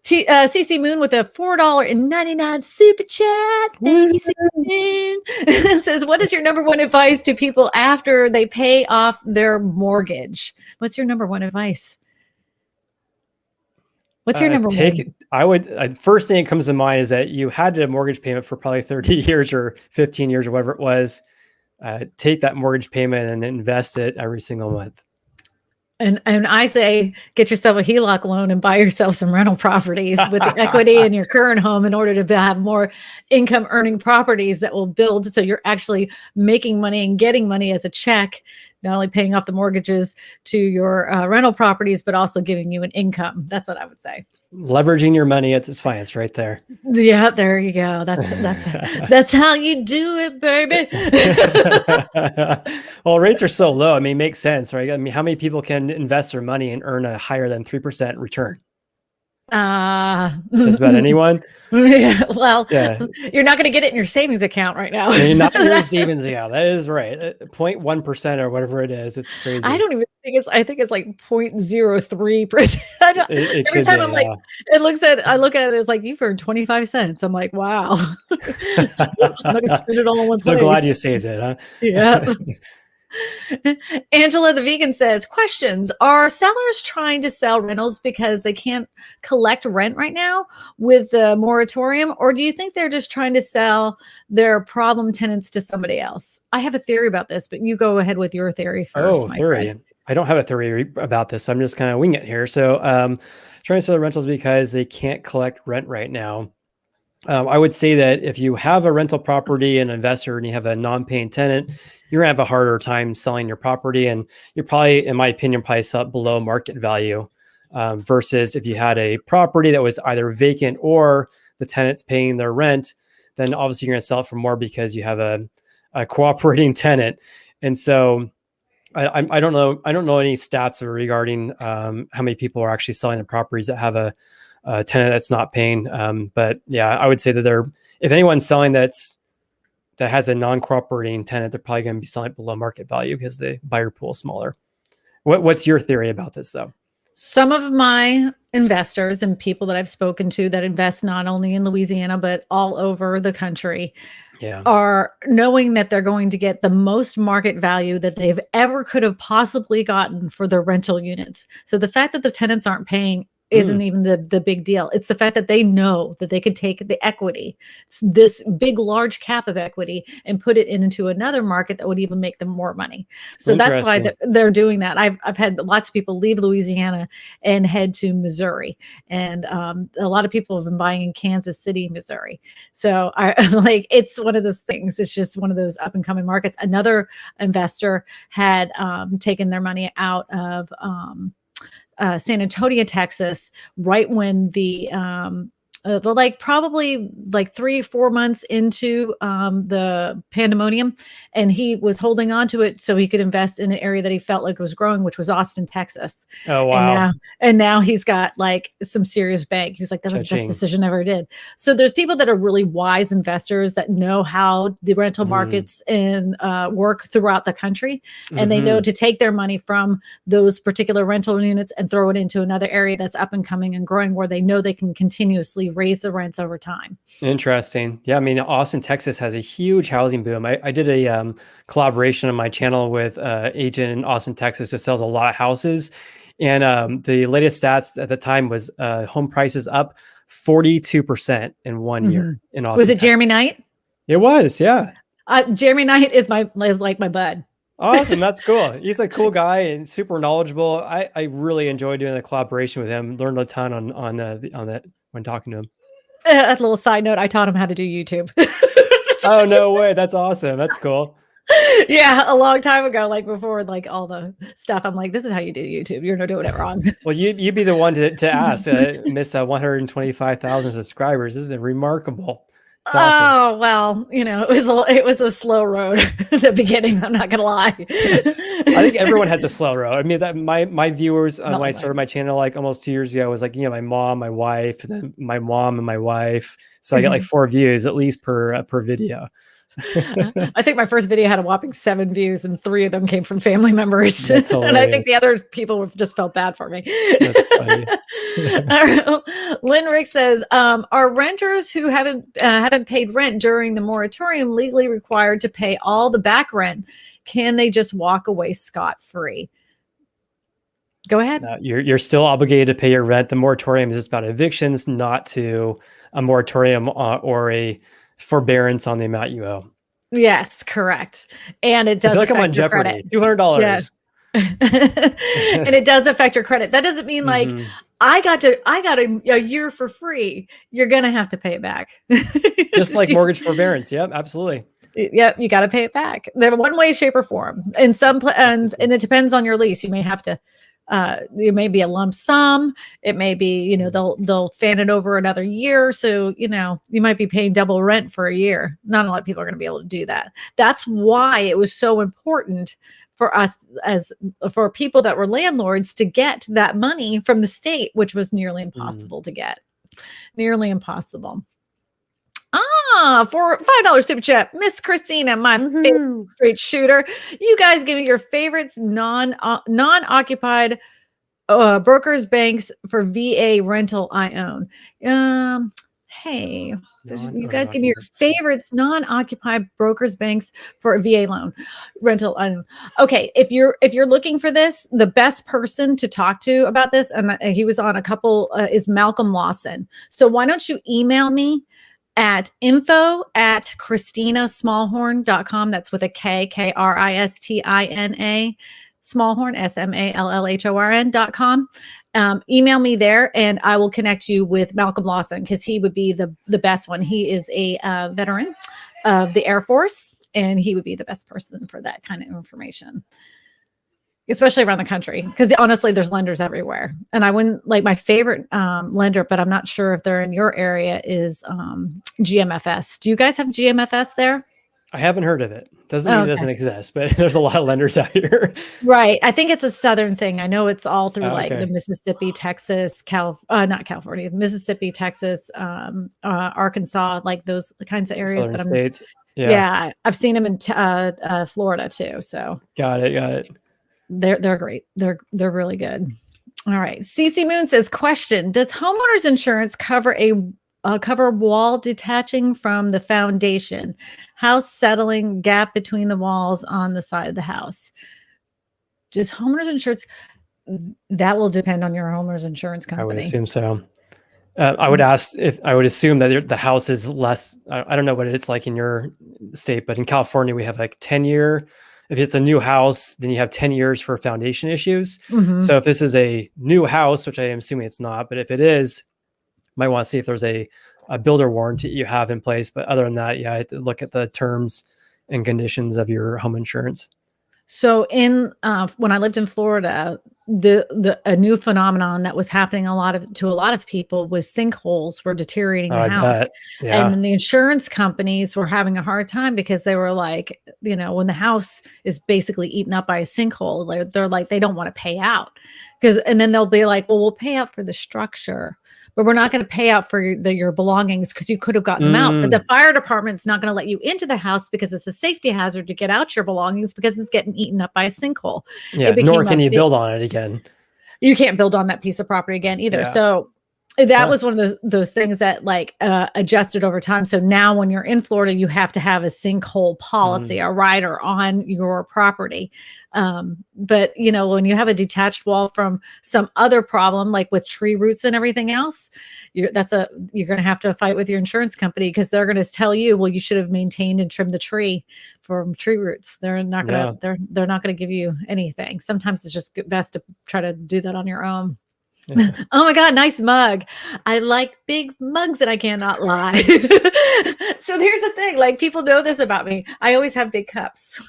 CC Moon with a $4.99 super chat. Thank you, Moon. Says, what is your number one advice to people after they pay off their mortgage? What's your number one advice? What's your number one? First thing that comes to mind is that you had a mortgage payment for probably 30 years or 15 years or whatever it was. Take that mortgage payment and invest it every single month. And I say, get yourself a HELOC loan and buy yourself some rental properties with the equity in your current home in order to have more income earning properties that will build. So you're actually making money and getting money as a check, not only paying off the mortgages to your rental properties, but also giving you an income. That's what I would say. Leveraging your money at its finest right there. Yeah, there you go. That's how you do it, baby. Well, rates are so low. I mean, it makes sense, right? I mean, how many people can invest their money and earn a higher than 3% return? Just about anyone. Yeah, well, yeah. You're not going to get it in your savings account right now. Not in your savings. Yeah, that is right. 0.1% or whatever it is. It's crazy. I don't even think I think it's like 0.03%. Every time I'm like, I look at it, it's like, you've earned 25 cents. I'm like, wow. I'm not going to spend it all in one place. So glad you saved it, huh? Yeah. Angela the vegan says, questions. Are sellers trying to sell rentals because they can't collect rent right now with the moratorium? Or do you think they're just trying to sell their problem tenants to somebody else? I have a theory about this, but you go ahead with your theory first. Theory. Friend. I don't have a theory about this. So I'm just kind of winging it here. So trying to sell rentals because they can't collect rent right now. I would say that if you have a rental property and investor and you have a non-paying tenant, you're gonna have a harder time selling your property, and you're probably, in my opinion, probably sell below market value versus if you had a property that was either vacant or the tenant's paying their rent, then obviously you're gonna sell it for more because you have a cooperating tenant. And so I don't know any stats regarding how many people are actually selling the properties that have a tenant that's not paying. But yeah, I would say that if anyone's selling that has a non-cooperating tenant, they're probably going to be selling below market value because the buyer pool is smaller. What's your theory about this though? Some of my investors and people that I've spoken to that invest not only in Louisiana, but all over the country are knowing that they're going to get the most market value that they've ever could have possibly gotten for their rental units. So the fact that the tenants aren't paying isn't even the big deal. It's the fact that they know that they could take the equity, this big, large cap of equity, and put it into another market that would even make them more money. So that's why they're doing that. I've had lots of people leave Louisiana and head to Missouri. And a lot of people have been buying in Kansas City, Missouri. So it's one of those things. It's just one of those up and coming markets. Another investor had taken their money out of San Antonio, Texas, right when probably 3-4 months into the pandemonium, and he was holding on to it so he could invest in an area that he felt like was growing, which was Austin, Texas. Oh wow! And now he's got like some serious bank. He was like, that was the best decision I ever did. So there's people that are really wise investors that know how the rental markets and work throughout the country, and they know to take their money from those particular rental units and throw it into another area that's up and coming and growing, where they know they can continuously raise the rents over time. Interesting. Yeah. I mean, Austin, Texas has a huge housing boom. I did a collaboration on my channel with an agent in Austin, Texas, who sells a lot of houses. And the latest stats at the time was home prices up 42% in 1 year in Austin. Was it Jeremy Knight? It was, yeah. Jeremy Knight is like my bud. Awesome. That's cool. He's a cool guy and super knowledgeable. I really enjoyed doing the collaboration with him. Learned a ton on that when talking to him. A little side note, I taught him how to do YouTube. Oh, no way. That's awesome. That's cool. Yeah, a long time ago, like before like all the stuff. I'm like, this is how you do YouTube. You're not doing it wrong. Well, you'd be the one to ask. Miss 125,000 subscribers. This is remarkable. It's awesome. Oh, well, it was a slow road at the beginning. I'm not gonna lie. I think everyone has a slow road. I mean, that my viewers when I started my channel like almost 2 years ago was like, my mom, my wife, and then my mom and my wife. So I got like 4 views at least per video. I think my first video had a whopping 7 views, and 3 of them came from family members. And I think the other people just felt bad for me. That's funny. Lynn Rick says, are renters who haven't paid rent during the moratorium legally required to pay all the back rent? Can they just walk away scot-free? Go ahead. No, you're still obligated to pay your rent. The moratorium is just about evictions, not to a moratorium or a forbearance on the amount you owe. Yes, correct. And it does affect I'm on Jeopardy. $200. Yeah. And it does affect your credit. That doesn't mean like I got a year for free. You're gonna have to pay it back. Just like mortgage forbearance. Yep, absolutely. Yep, you got to pay it back. They're one way, shape, or form. In some and it depends on your lease. You may have to. It may be a lump sum. It may be, they'll fan it over another year. So, you might be paying double rent for a year. Not a lot of people are going to be able to do that. That's why it was so important for us for people that were landlords to get that money from the state, which was nearly impossible to get. Nearly impossible. For $5 super chat, Miss Kristina, my favorite straight shooter. You guys give me your favorites non-occupied brokers, banks for VA rental I own. Hey, you guys give me your favorites non-occupied brokers, banks for a VA loan rental I own. Okay, if you're looking for this, the best person to talk to about this, and he was on a couple, is Malcolm Lawson. So why don't you email me at info@KristinaSmallhorn.com. That's with a K, Kristina, Smallhorn, SMALLHORN.com. Email me there and I will connect you with Malcolm Lawson, because he would be the best one. He is a veteran of the Air Force, and he would be the best person for that kind of information, especially around the country, because honestly, there's lenders everywhere. And I wouldn't like my favorite lender, but I'm not sure if they're in your area, is GMFS. Do you guys have GMFS there? I haven't heard of it. Doesn't mean it doesn't exist, but there's a lot of lenders out here. Right. I think it's a Southern thing. I know it's all through the Mississippi, Texas, not California, Mississippi, Texas, Arkansas, like those kinds of areas. Southern states. Yeah. I've seen them in Florida too. So got it. They're great. They're really good. All right. CC Moon says, question, does homeowners insurance cover cover wall detaching from the foundation, house settling, gap between the walls on the side of the house? Does homeowners insurance? That will depend on your homeowner's insurance I would company. assume so. I would assume that the house is less. I don't know what it's like in your state, but in California, we have like 10-year. If it's a new house, then you have 10 years for foundation issues. Mm-hmm. So if this is a new house, which I am assuming it's not, but if it is, might want to see if there's a builder warranty you have in place. But other than that, yeah, I have to look at the terms and conditions of your home insurance. So when I lived in Florida, a new phenomenon that was happening to a lot of people was sinkholes were deteriorating the I house. bet. Yeah. And then the insurance companies were having a hard time because they were like, when the house is basically eaten up by a sinkhole, they're like, they don't want to pay out and then they'll be like, well, we'll pay out for the structure, but we're not going to pay out for your belongings because you could have gotten them out. But the fire department's not going to let you into the house because it's a safety hazard to get out your belongings because it's getting eaten up by a sinkhole. Yeah, nor can you build on it again. You can't build on that piece of property again either. Yeah. So that was one of those things that adjusted over time. So now when you're in Florida, you have to have a sinkhole policy, a rider on your property. But when you have a detached wall from some other problem, like with tree roots and everything else, you're going to have to fight with your insurance company because they're going to tell you, well, you should have maintained and trimmed the tree from tree roots. They're not going to, they're not going to give you anything. Sometimes it's just best to try to do that on your own. Yeah. Oh my God, nice mug. I like big mugs and I cannot lie. So here's the thing, people know this about me. I always have big cups.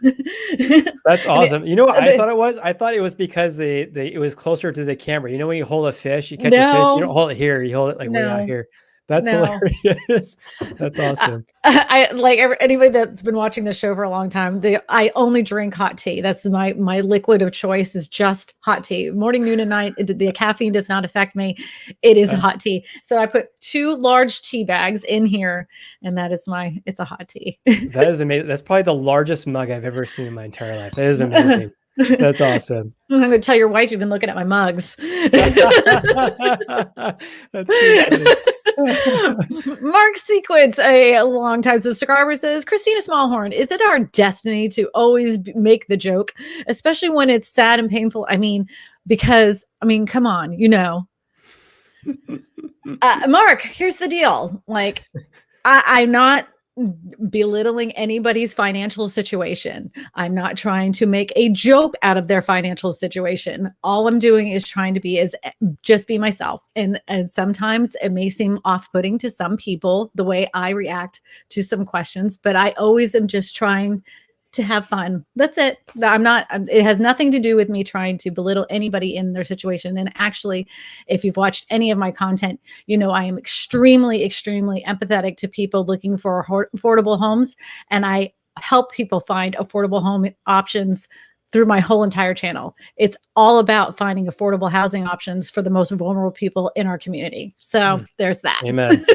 That's awesome. You know what I thought it was? I thought it was because it was closer to the camera. You know, when you hold a fish, you catch a fish, you don't hold it here, you hold it way out here. That's hilarious. That's awesome. I like anybody that's been watching the show for a long time. I only drink hot tea. That's my liquid of choice is just hot tea. Morning, noon, and night. The caffeine does not affect me. It is hot tea. So I put 2 large tea bags in here, and it's a hot tea. That is amazing. That's probably the largest mug I've ever seen in my entire life. That is amazing. That's awesome. I'm going to tell your wife you've been looking at my mugs. That's good. Mark Sequence, a long-time subscriber, says, Kristina Smallhorn, is it our destiny to always make the joke, especially when it's sad and painful? Come on, Mark, here's the deal. I'm not belittling anybody's financial situation. I'm not trying to make a joke out of their financial situation. All I'm doing is trying to just be myself. And sometimes it may seem off-putting to some people the way I react to some questions, but I always am just trying to have fun. That's it. It has nothing to do with me trying to belittle anybody in their situation. And actually, if you've watched any of my content, I am extremely, extremely empathetic to people looking for affordable homes. And I help people find affordable home options through my whole entire channel. It's all about finding affordable housing options for the most vulnerable people in our community. So there's that. Amen.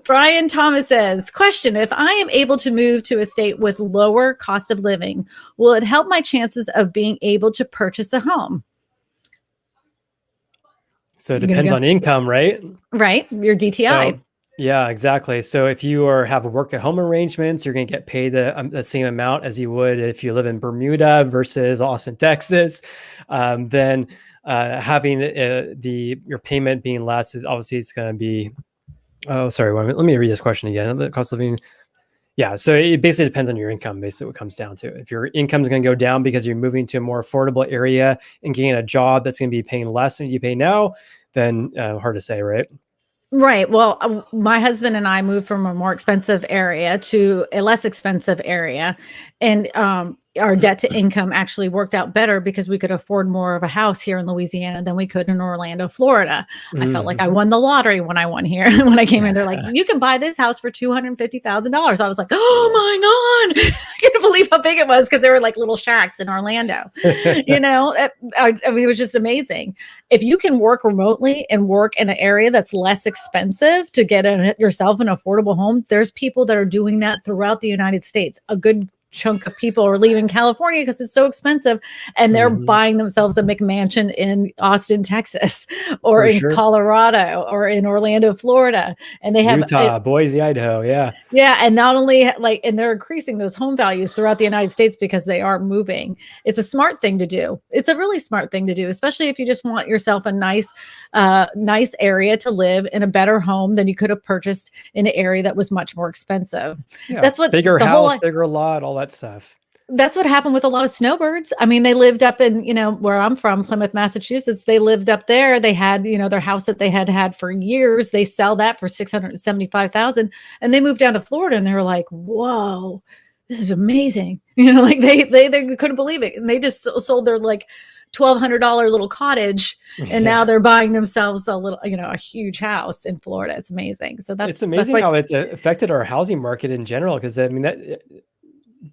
Brian Thomas says, question, if I am able to move to a state with lower cost of living, will it help my chances of being able to purchase a home? So it depends on income, right? Right. Your DTI. So, yeah, exactly. So if you have work at home arrangements, you're going to get paid the same amount as you would if you live in Bermuda versus Austin, Texas. Then having your payment being less is obviously it's going to be. Oh, sorry. Let me read this question again. The cost of living. Yeah. So it basically depends on your income, basically what it comes down to. If your income is going to go down because you're moving to a more affordable area and getting a job that's going to be paying less than you pay now, then hard to say, right? Right. Well, my husband and I moved from a more expensive area to a less expensive area. And our debt to income actually worked out better because we could afford more of a house here in Louisiana than we could in Orlando, Florida. I felt like I won the lottery when I won here. When I came in, they're like, you can buy this house for $250,000. I was like, oh my God, I can't believe how big it was because there were like little shacks in Orlando. It was just amazing. If you can work remotely and work in an area that's less expensive to get yourself an affordable home, there's people that are doing that throughout the United States. A good chunk of people are leaving California because it's so expensive, and they're buying themselves a McMansion in Austin, Texas, or in Colorado, or in Orlando, Florida, and they have Utah, Boise, Idaho. Yeah. And not only like, and they're increasing those home values throughout the United States because they are moving. It's a smart thing to do. It's a really smart thing to do, especially if you just want yourself a nice area to live in, a better home than you could have purchased in an area that was much more expensive. Yeah. That's what bigger house, bigger lot, all that stuff. That's what happened with a lot of snowbirds. I mean, they lived up in, where I'm from, Plymouth, Massachusetts. They lived up there. They had, their house that they had for years. They sell that for $675,000, and they moved down to Florida, and they were like, "Whoa, this is amazing!" Like they couldn't believe it, and they just sold their like $1,200 little cottage, and now they're buying themselves a little, a huge house in Florida. It's amazing. So it's amazing how it's affected our housing market in general. Because I mean that.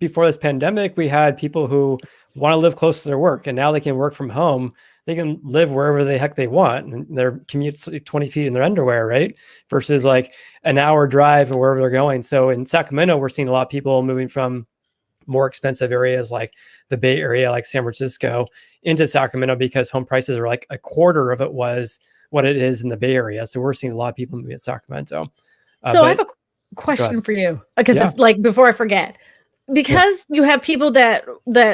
Before this pandemic, we had people who want to live close to their work, and now they can work from home. They can live wherever the heck they want, and their commute's 20 feet in their underwear, right? Versus like an hour drive or wherever they're going. So in Sacramento, we're seeing a lot of people moving from more expensive areas like the Bay Area, like San Francisco, into Sacramento because home prices are like a quarter of what it is in the Bay Area. So we're seeing a lot of people moving to Sacramento. So I have a question for you, because it's like, before I forget, because you have people that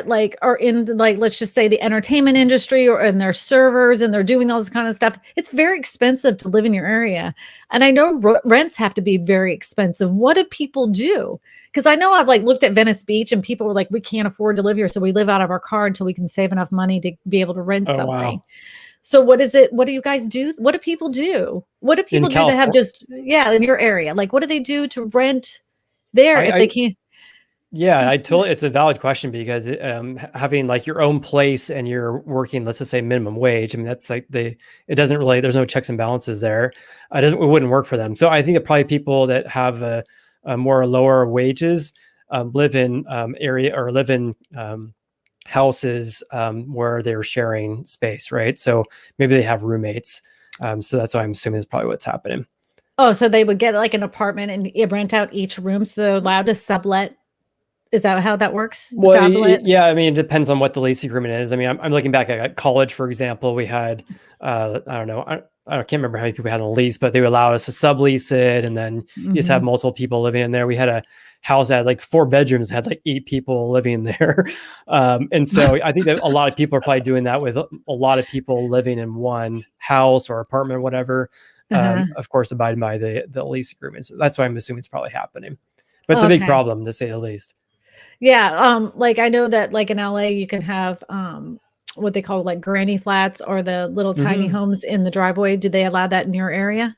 like are in, like, let's just say the entertainment industry, or in their servers, and they're doing all this kind of stuff. It's very expensive to live in your area. And I know rents have to be very expensive. What do people do? Because I know I've like looked at Venice Beach, and people were like, we can't afford to live here, so we live out of our car until we can save enough money to be able to rent something. Wow. So what is it? What do you guys do? What do people do? What do people do that have just, in your area? Like, what do they do to rent there if they can't? Yeah, it's a valid question, because having like your own place and you're working, let's just say minimum wage. I mean, that's like it doesn't really, there's no checks and balances there. It wouldn't work for them. So I think that probably people that have a more lower wages live in area, or live in houses where they're sharing space, right? So maybe they have roommates. So that's why I'm assuming is probably what's happening. Oh, so they would get like an apartment and rent out each room, so they're allowed to sublet. Is that how that works? Well, yeah. I mean, it depends on what the lease agreement is. I mean, I'm looking back at college, for example. We had, I don't know, I can't remember how many people had on a lease, but they would allow us to sublease it, and then you just have multiple people living in there. We had a house that had like 4 bedrooms, had like 8 people living there, and so I think that a lot of people are probably doing that with a lot of people living in one house or apartment, or whatever. Of course, abiding by the lease agreement. So that's why I'm assuming it's probably happening. But it's a big problem, to say the least. Yeah. Like I know that like in LA, you can have what they call like granny flats, or the little tiny homes in the driveway. Do they allow that in your area?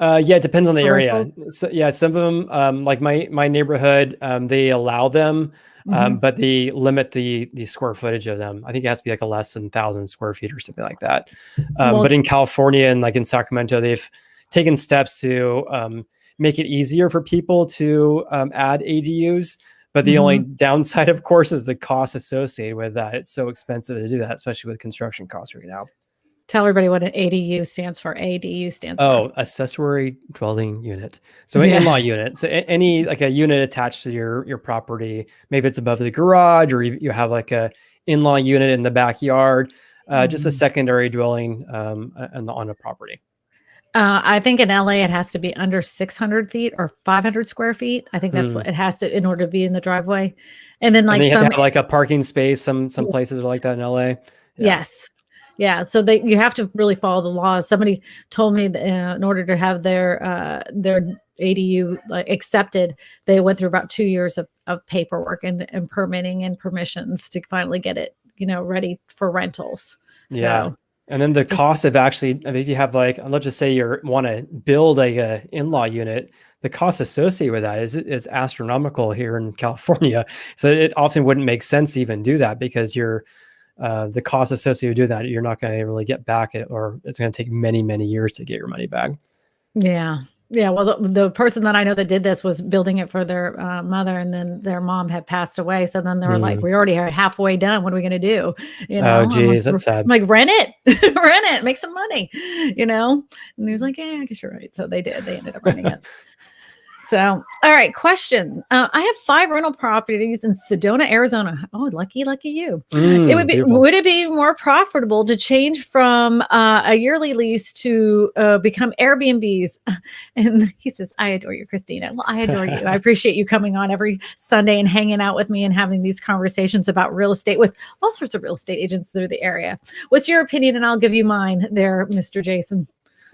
Yeah, it depends on the area. So, yeah, some of them, like my neighborhood, they allow them, but they limit the square footage of them. I think it has to be like a less than 1,000 square feet or something like that. But in California and like in Sacramento, they've taken steps to make it easier for people to add ADUs. But the only downside, of course, is the cost associated with that. It's so expensive to do that, especially with construction costs right now. Tell everybody what an ADU stands for. ADU stands for. Oh, accessory dwelling unit. So an in-law unit. So any like a unit attached to your property. Maybe it's above the garage, or you have like a in-law unit in the backyard. Just a secondary dwelling on a property. I think in LA, it has to be under 600 feet or 500 square feet. I think that's what it has to, in order to be in the driveway. And then like you have to have like a parking space. Some places are like that in LA. Yeah. Yes. Yeah. So you have to really follow the laws. Somebody told me that in order to have their ADU accepted, they went through about 2 years of paperwork and permitting and permissions to finally get it, ready for rentals. So. Yeah. And then the cost of actually, if you have like, let's just say you want to build a in-law unit, the cost associated with that is astronomical here in California. So it often wouldn't make sense to even do that, because the cost associated with doing that, you're not going to really get back it, or it's going to take many, many years to get your money back. Yeah. Yeah. Well, the person that I know that did this was building it for their mother, and then their mom had passed away. So then they were like, we already are halfway done. What are we going to do? Oh, geez, that's sad. I'm like, rent it, rent it, make some money, And he was like, yeah, I guess you're right. So they did. They ended up renting it. So, all right, question. I have 5 rental properties in Sedona, Arizona. Oh, lucky you. Beautiful. Would it be more profitable to change from a yearly lease to become Airbnbs? And he says, I adore you, Kristina. Well, I adore you. I appreciate you coming on every Sunday and hanging out with me and having these conversations about real estate with all sorts of real estate agents through the area. What's your opinion? And I'll give you mine there, Mr. Jason.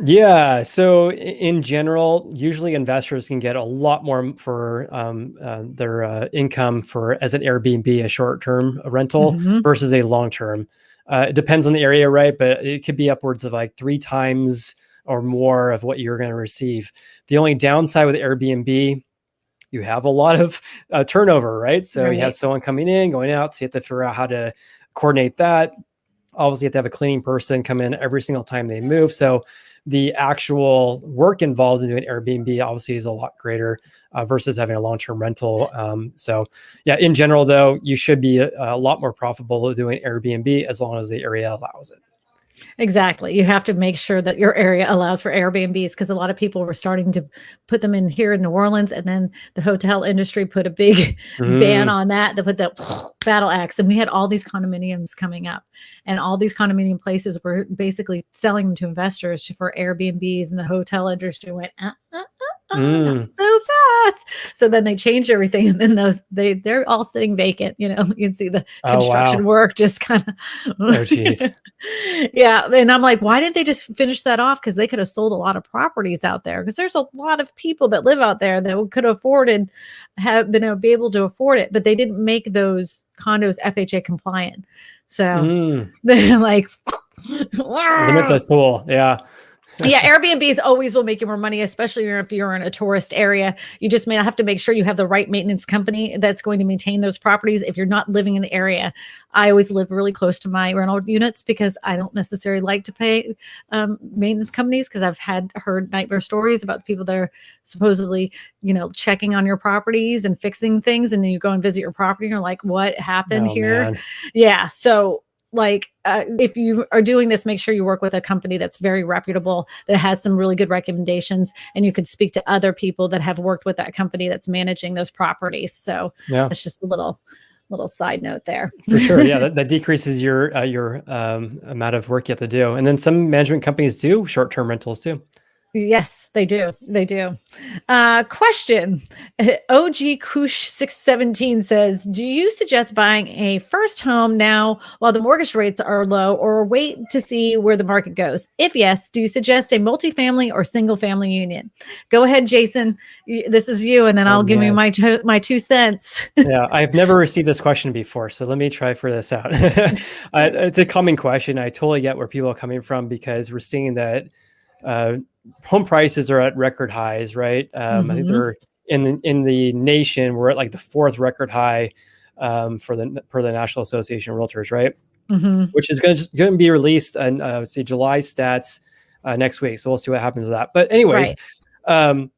Yeah. So in general, usually investors can get a lot more for their income for as an Airbnb, a short-term rental versus a long-term. It depends on the area, right? But it could be upwards of like 3 times or more of what you're going to receive. The only downside with Airbnb, you have a lot of turnover, right? So you have someone coming in, going out, so you have to figure out how to coordinate that. Obviously, you have to have a cleaning person come in every single time they move. So the actual work involved in doing Airbnb obviously is a lot greater versus having a long-term rental. So yeah, in general, though, you should be a lot more profitable doing Airbnb as long as the area allows it. Exactly. You have to make sure that your area allows for Airbnbs because a lot of people were starting to put them in here in New Orleans, and then the hotel industry put a big ban on that. They put the battle axe, and we had all these condominiums coming up, and all these condominium places were basically selling them to investors for Airbnbs, and the hotel industry went, not so fast. So then they changed everything, and then they're all sitting vacant. You can see the construction work just kind of. Oh, geez. Yeah. And I'm like, why didn't they just finish that off? Because they could have sold a lot of properties out there. Because there's a lot of people that live out there that could afford and have been be able to afford it, but they didn't make those condos FHA compliant. So they're like, limit the pool. Yeah. Yeah, Airbnbs always will make you more money, especially if you're in a tourist area. You just may have to make sure you have the right maintenance company that's going to maintain those properties if you're not living in the area. I always live really close to my rental units because I don't necessarily like to pay maintenance companies because I've heard nightmare stories about people that are supposedly, checking on your properties and fixing things. And then you go and visit your property and you're like, what happened here? Man. Yeah. So if you are doing this, make sure you work with a company that's very reputable, that has some really good recommendations, and you could speak to other people that have worked with that company that's managing those properties. So it's just a little side note there. For sure. Yeah. That decreases your amount of work you have to do. And then some management companies do short-term rentals too. Yes, they do. They do. Question. OG Kush 617 says, do you suggest buying a first home now while the mortgage rates are low, or wait to see where the market goes? If yes, do you suggest a multifamily or single family unit? Go ahead, Jason. This is you, and then I'll give you my 2 cents. Yeah, I've never received this question before, so let me try for this out. It's a common question. I totally get where people are coming from because we're seeing that home prices are at record highs, right? I think they're in the nation. We're at like the 4th record high per the National Association of Realtors, right? Which is going to be released on say July stats next week. So we'll see what happens with that. But anyways,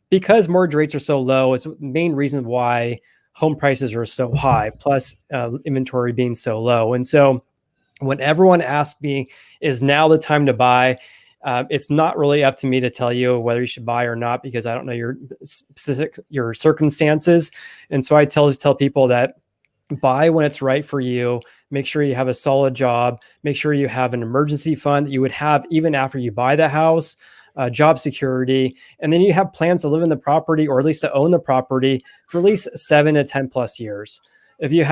because mortgage rates are so low, it's the main reason why home prices are so high. Plus inventory being so low, and so when everyone asks me, "Is now the time to buy?" It's not really up to me to tell you whether you should buy or not, because I don't know your circumstances. And so I tell people that buy when it's right for you. Make sure you have a solid job. Make sure you have an emergency fund that you would have even after you buy the house, job security. And then you have plans to live in the property, or at least to own the property for at least 7 to 10 plus years. If you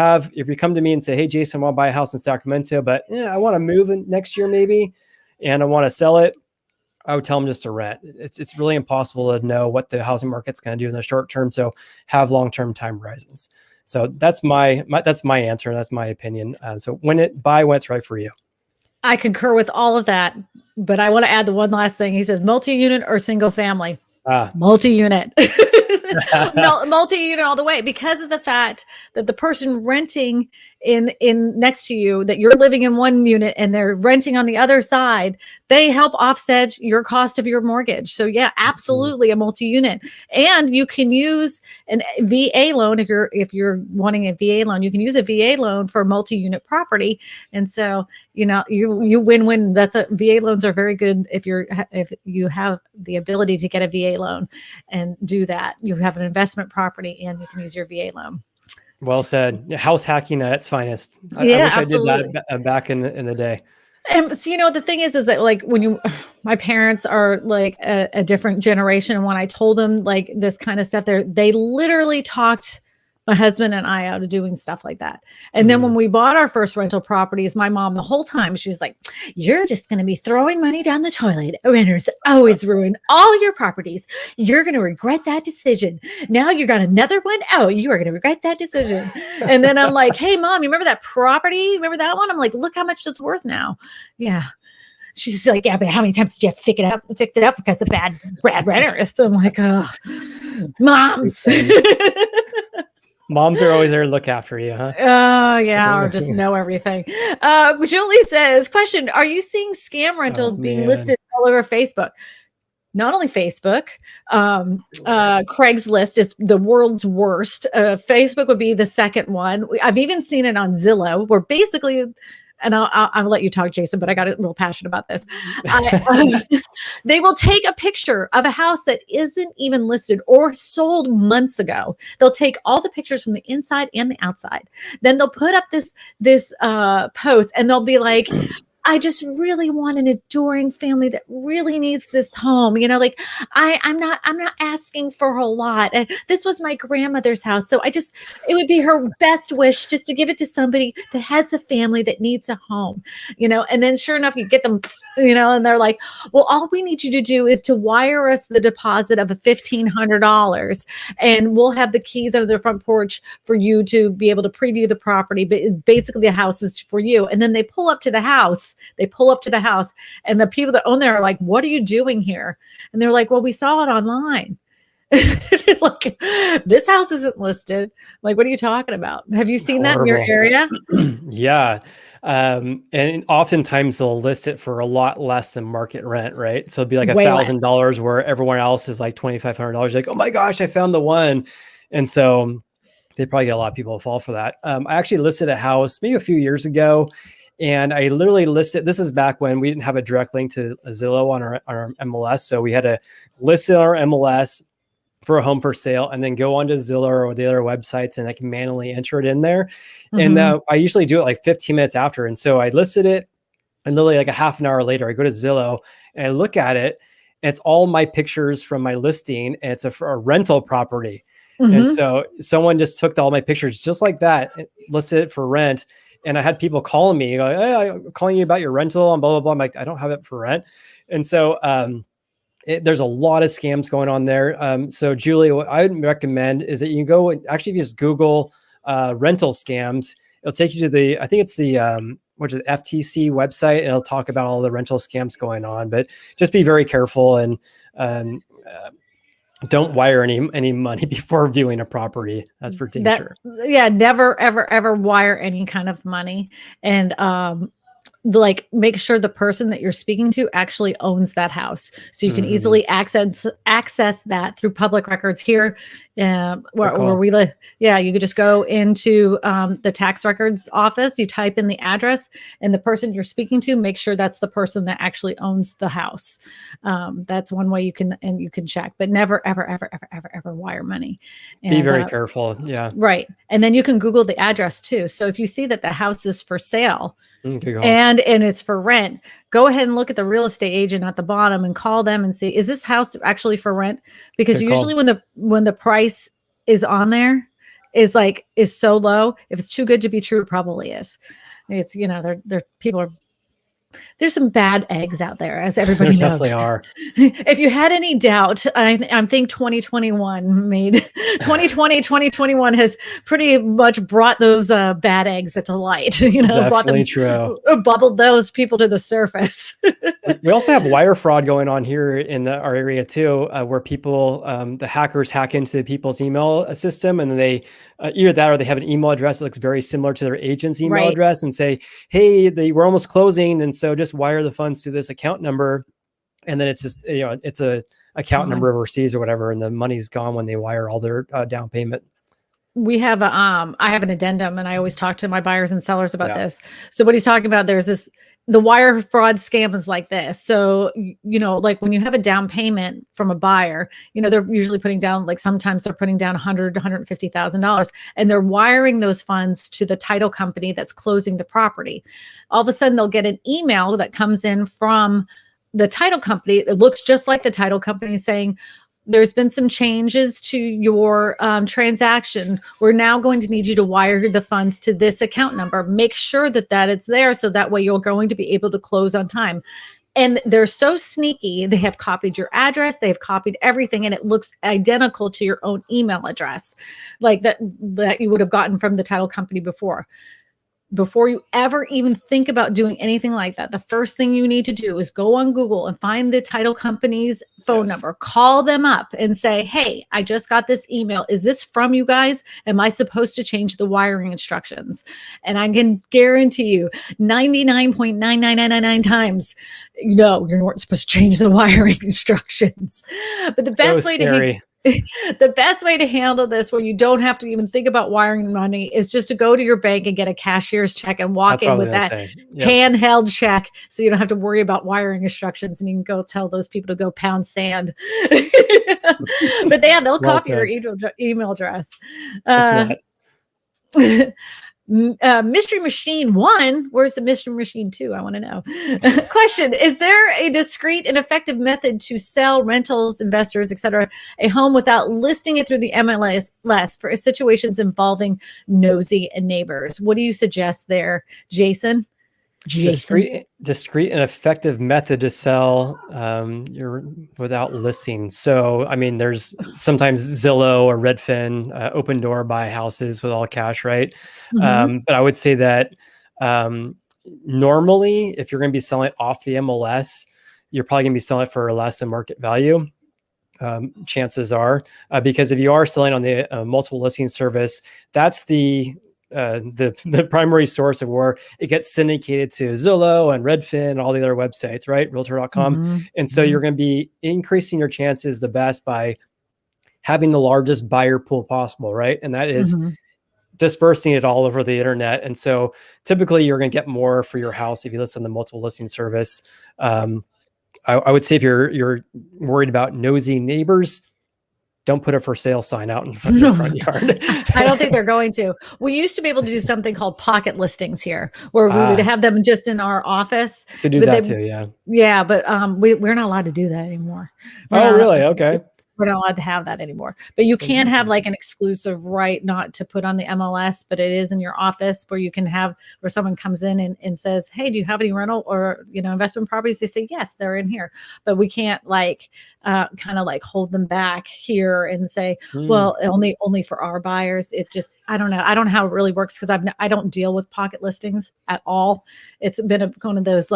come to me and say, hey, Jason, I want to buy a house in Sacramento, but I want to move in next year maybe, and I want to sell it, I would tell them just to rent. It's really impossible to know what the housing market's going to do in the short term. So have long-term time horizons. So that's my answer. And that's my opinion. So when it's right for you. I concur with all of that, but I want to add the one last thing. He says multi-unit or single family. Multi-unit. Multi-unit all the way, because of the fact that the person renting in next to you that you're living in one unit and they're renting on the other side, they help offset your cost of your mortgage. So yeah, absolutely a multi-unit. And you can use an VA loan if you're wanting a VA loan. You can use a VA loan for a multi-unit property. And so, you win-win. VA loans are very good if you have the ability to get a VA loan and do that. You have an investment property and you can use your VA loan. Well said. House hacking at its finest. I wish absolutely. I did that back in the day. And so, the thing is that like my parents are like a different generation. And when I told them like this kind of stuff, they literally talked my husband and I out of doing stuff like that. And then when we bought our first rental properties, my mom, the whole time, she was like, you're just going to be throwing money down the toilet. Renters always ruin all your properties. You're going to regret that decision. Now you got another one. Oh, you are going to regret that decision. And then I'm like, hey, Mom, you remember that property? Remember that one? I'm like, look how much it's worth now. Yeah. She's like, yeah, but how many times did you have to fix it up because of bad renters? So I'm like, oh, moms. Moms are always there to look after you, huh? Yeah, or just know everything. Julie says, question, are you seeing scam rentals being listed all over Facebook? Not only Facebook, Craigslist is the world's worst. Facebook would be the second one. I've even seen it on Zillow, where basically, and I'll let you talk, Jason, but I got a little passionate about this. They will take a picture of a house that isn't even listed or sold months ago. They'll take all the pictures from the inside and the outside. Then they'll put up this post and they'll be like, I just really want an adoring family that really needs this home. Like I'm not asking for a lot. This was my grandmother's house. So it would be her best wish just to give it to somebody that has a family that needs a home, and then sure enough, you get them, and they're like, well, all we need you to do is to wire us the deposit of $1,500 and we'll have the keys under the front porch for you to be able to preview the property. But basically the house is for you. And then they pull up to the house. And the people that own there are like, what are you doing here? And they're like, well, we saw it online. Like, this house isn't listed. Like, what are you talking about? Have you seen that in your area? Yeah. And oftentimes they'll list it for a lot less than market rent, right? So it'd be like $1,000 where everyone else is like $2,500. Like, oh my gosh, I found the one. And so they probably get a lot of people to fall for that. I actually listed a house maybe a few years ago. And I literally listed, this is back when we didn't have a direct link to Zillow on our MLS. So we had to list it on our MLS for a home for sale and then go onto Zillow or the other websites and I can manually enter it in there. And I usually do it like 15 minutes after. And so I listed it and literally like a half an hour later, I go to Zillow and I look at it and it's all my pictures from my listing and it's a rental property. And so someone just took all my pictures just like that and listed it for rent. And I had people calling me, going, hey, I'm calling you about your rental and blah, blah, blah. I'm like, I don't have it for rent. And so there's a lot of scams going on there. So Julie, what I would recommend is that you go and actually just Google rental scams. It'll take you to I think it's the FTC website, and it'll talk about all the rental scams going on. But just be very careful and don't wire any money before viewing a property. That's for dang sure. Yeah, never, ever wire any kind of money. And like make sure the person that you're speaking to actually owns that house. So you can easily access that through public records here where we live. Yeah, you could just go into the tax records office, you type in the address and the person you're speaking to, make sure that's the person that actually owns the house. That's one way you can check, but never, ever wire money. And, be very careful. Yeah. Right. And then you can Google the address too. So if you see that the house is for sale, and it's for rent, go ahead and look at the real estate agent at the bottom and call them and see, is this house actually for rent? Because usually when the price is on there is so low, if it's too good to be true, it probably is. It's, they're people are There's some bad eggs out there, as There everybody knows. definitely are. If you had any doubt, I think 2021 has pretty much brought those bad eggs into light, brought them, Definitely true. bubbled those people to the surface. We also have wire fraud going on here in our area too, where people, the hackers hack into the people's email system, and then they either that or they have an email address that looks very similar to their agent's email address and say, hey, we're almost closing, and so just wire the funds to this account number. And then it's just, it's a account number overseas or whatever, and the money's gone when they wire all their down payment. We have I have an addendum, and I always talk to my buyers and sellers about this. So what he's talking about, the wire fraud scam is like this. So, like when you have a down payment from a buyer, they're usually putting down, like sometimes they're putting down $100,000 to $150,000, and they're wiring those funds to the title company that's closing the property. All of a sudden they'll get an email that comes in from the title company. It looks just like the title company saying, there's been some changes to your transaction. We're now going to need you to wire the funds to this account number. Make sure that it's there, so that way you're going to be able to close on time. And they're so sneaky. They have copied your address. They've copied everything, and it looks identical to your own email address, like that you would have gotten from the title company before. Before you ever even think about doing anything like that, the first thing you need to do is go on Google and find the title company's phone number, call them up and say, hey, I just got this email. Is this from you guys? Am I supposed to change the wiring instructions? And I can guarantee you 99.99999 times, no, you're not supposed to change the wiring instructions. But the best way to handle this, where you don't have to even think about wiring money, is just to go to your bank and get a cashier's check and walk in with that handheld check, so you don't have to worry about wiring instructions, and you can go tell those people to go pound sand. But they'll copy your email address. Mystery Machine 1, where's the Mystery Machine 2? I want to know. Question: is there a discreet and effective method to sell rentals, investors, etc., a home without listing it through the MLS for situations involving nosy neighbors? What do you suggest there, Jason? Discreet and effective method to sell without listing. So, I mean, there's sometimes Zillow or Redfin, open door buy houses with all cash, right? But I would say that normally, if you're going to be selling it off the MLS, you're probably going to be selling it for less than market value. Chances are, because if you are selling on the multiple listing service, that's the primary source of where it gets syndicated to Zillow and Redfin and all the other websites, right? Realtor.com. And so you're going to be increasing your chances the best by having the largest buyer pool possible, right? And that is dispersing it all over the internet. And so typically you're going to get more for your house if you list on the multiple listing service. I would say if you're worried about nosy neighbors, don't put a for sale sign out in front of your front yard. I don't think they're going to. We used to be able to do something called pocket listings here, where we would have them just in our office. To do that too, yeah. Yeah, but we're not allowed to do that anymore. Really? Okay. We're not allowed to have that anymore. But you can have like an exclusive right not to put on the MLS, but it is in your office where you can have, where someone comes in and says, hey, do you have any rental or, investment properties? They say, yes, they're in here. But we can't kind of hold them back here and say, well, only for our buyers. It just, I don't know. I don't know how it really works, because I don't deal with pocket listings at all. It's been one of those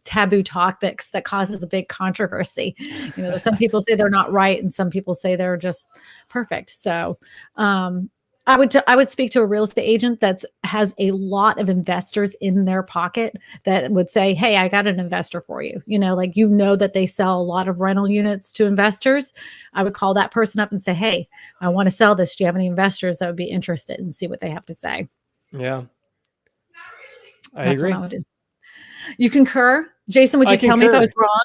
taboo topics that causes a big controversy. There's some people say they're not right, and some people say they're just perfect. So I would speak to a real estate agent that has a lot of investors in their pocket that would say, hey, I got an investor for you. That they sell a lot of rental units to investors. I would call that person up and say, hey, I want to sell this. Do you have any investors that would be interested, and see what they have to say? Yeah. That's agree. What I would do. You concur? Jason, would you tell me if I was wrong?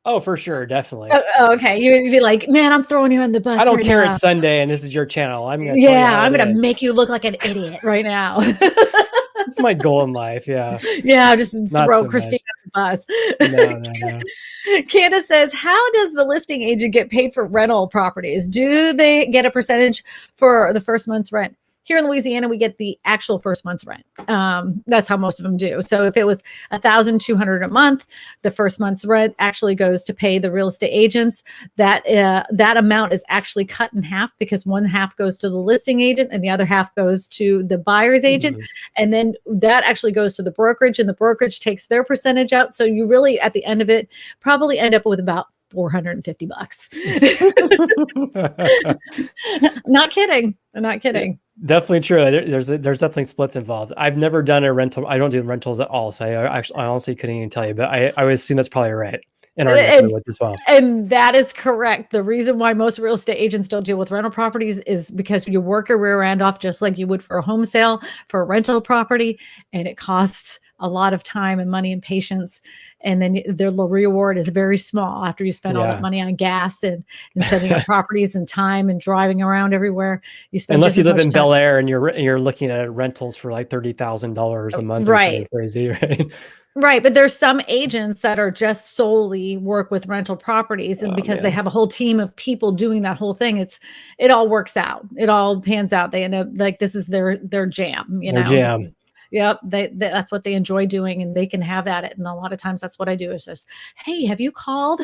Oh, for sure. Definitely. Okay. You'd be like, man, I'm throwing you on the bus. I don't care. It's Sunday and this is your channel. I'm going to make you look like an idiot right now. That's my goal in life. Yeah. Yeah. Just throw Kristina on the bus. No. Candace says, how does the listing agent get paid for rental properties? Do they get a percentage for the first month's rent? here in Louisiana, we get the actual first month's rent. That's how most of them do. So if it was $1,200 a month, the first month's rent actually goes to pay the real estate agents. That amount is actually cut in half, because one half goes to the listing agent and the other half goes to the buyer's agent. And then that actually goes to the brokerage, and the brokerage takes their percentage out. So you really, at the end of it, probably end up with about $450. Not kidding. I'm not kidding. Definitely true. There's definitely splits involved. I've never done a rental. I don't do rentals at all. So I honestly couldn't even tell you, but I would assume that's probably right in our neighborhood as well. And that is correct. The reason why most real estate agents don't deal with rental properties is because you work your rear end off just like you would for a home sale, for a rental property, and it costs a lot of time and money and patience. And then their reward is very small after you spend all that money on gas and setting up properties and time and driving around everywhere. You spend, unless you live in Bel Air and you're looking at rentals for like $30,000 a month, right? Crazy, right? Right. But there's some agents that are just solely work with rental properties. And because they have a whole team of people doing that whole thing, it all works out. It all pans out. They end up like, this is their jam, you know? Jam. Yep. That's what they enjoy doing, and they can have at it. And a lot of times that's what I do, is just, hey, have you called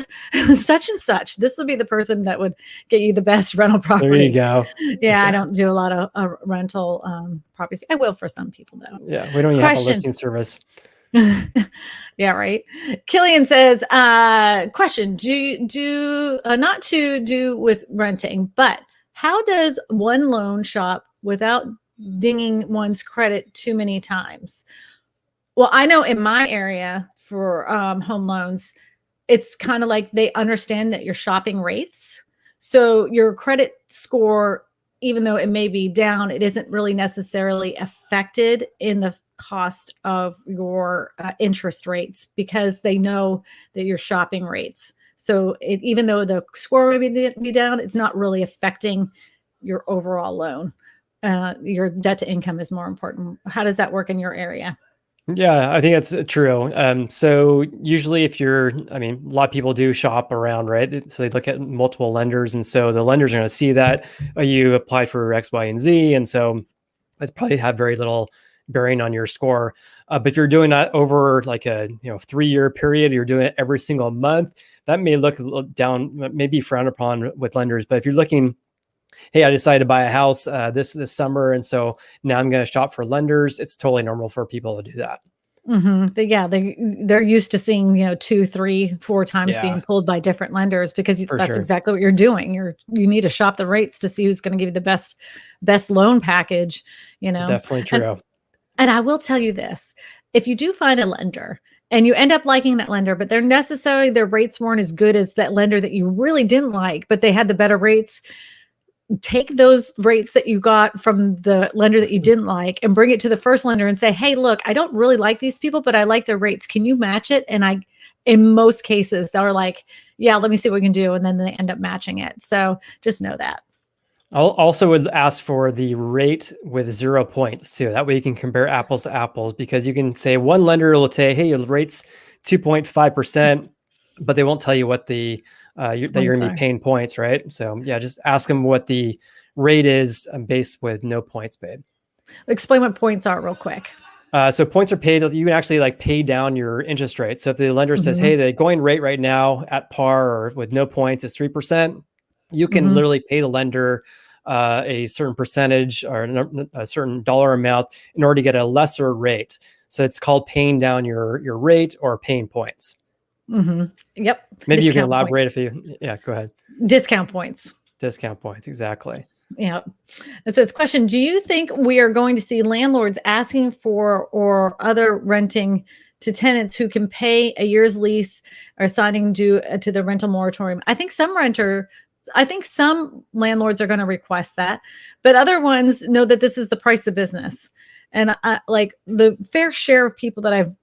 such and such? This would be the person that would get you the best rental property. There you go. Yeah. I don't do a lot of rental properties. I will for some people though. Yeah. We don't even have a listing service. Yeah, right. Killian says, question, do not to do with renting, but how does one loan shop without dinging one's credit too many times? Well, I know in my area for home loans, it's kind of like they understand that you're shopping rates. So your credit score, even though it may be down, it isn't really necessarily affected in the cost of your interest rates, because they know that you're shopping rates. So even though the score may be down, it's not really affecting your overall loan. Your debt to income is more important. How does that work in your area? Yeah, I think that's true. So usually a lot of people do shop around, right? So they look at multiple lenders. And so the lenders are going to see that you applied for X, Y, and Z. And so it's probably have very little bearing on your score. But if you're doing that over like a 3-year period, you're doing it every single month, that may look down, maybe frowned upon with lenders. But if you're looking, hey, I decided to buy a house this summer, and so now I'm going to shop for lenders, it's totally normal for people to do that. Mm-hmm. They're used to seeing 2, 3, 4 times being pulled by different lenders, because that's exactly what you're doing. You need to shop the rates to see who's going to give you the best loan package. Definitely true. And I will tell you this: if you do find a lender and you end up liking that lender, but their rates weren't as good as that lender that you really didn't like, but they had the better rates, take those rates that you got from the lender that you didn't like and bring it to the first lender and say, hey, look, I don't really like these people, but I like their rates. Can you match it? And in most cases, they're like, yeah, let me see what we can do. And then they end up matching it. So just know that. I'll also would ask for the rate with 0 points too. That way you can compare apples to apples, because you can say one lender will say, hey, your rate's 2.5%, but they won't tell you what that you're going to be paying points, right? So yeah, just ask them what the rate is based with no points paid. Explain what points are real quick. So points are paid. You can actually like pay down your interest rate. So if the lender says, hey, the going rate right now at par or with no points is 3%, you can literally pay the lender a certain percentage or a certain dollar amount in order to get a lesser rate. So it's called paying down your rate or paying points. Yep. Maybe you can elaborate yeah, go ahead. Discount points. Exactly. Yeah. It says, question, do you think we are going to see landlords asking for or other renting to tenants who can pay a year's lease or signing due to the rental moratorium? I think some landlords are going to request that, but other ones know that this is the price of business. And like the fair share of people that I've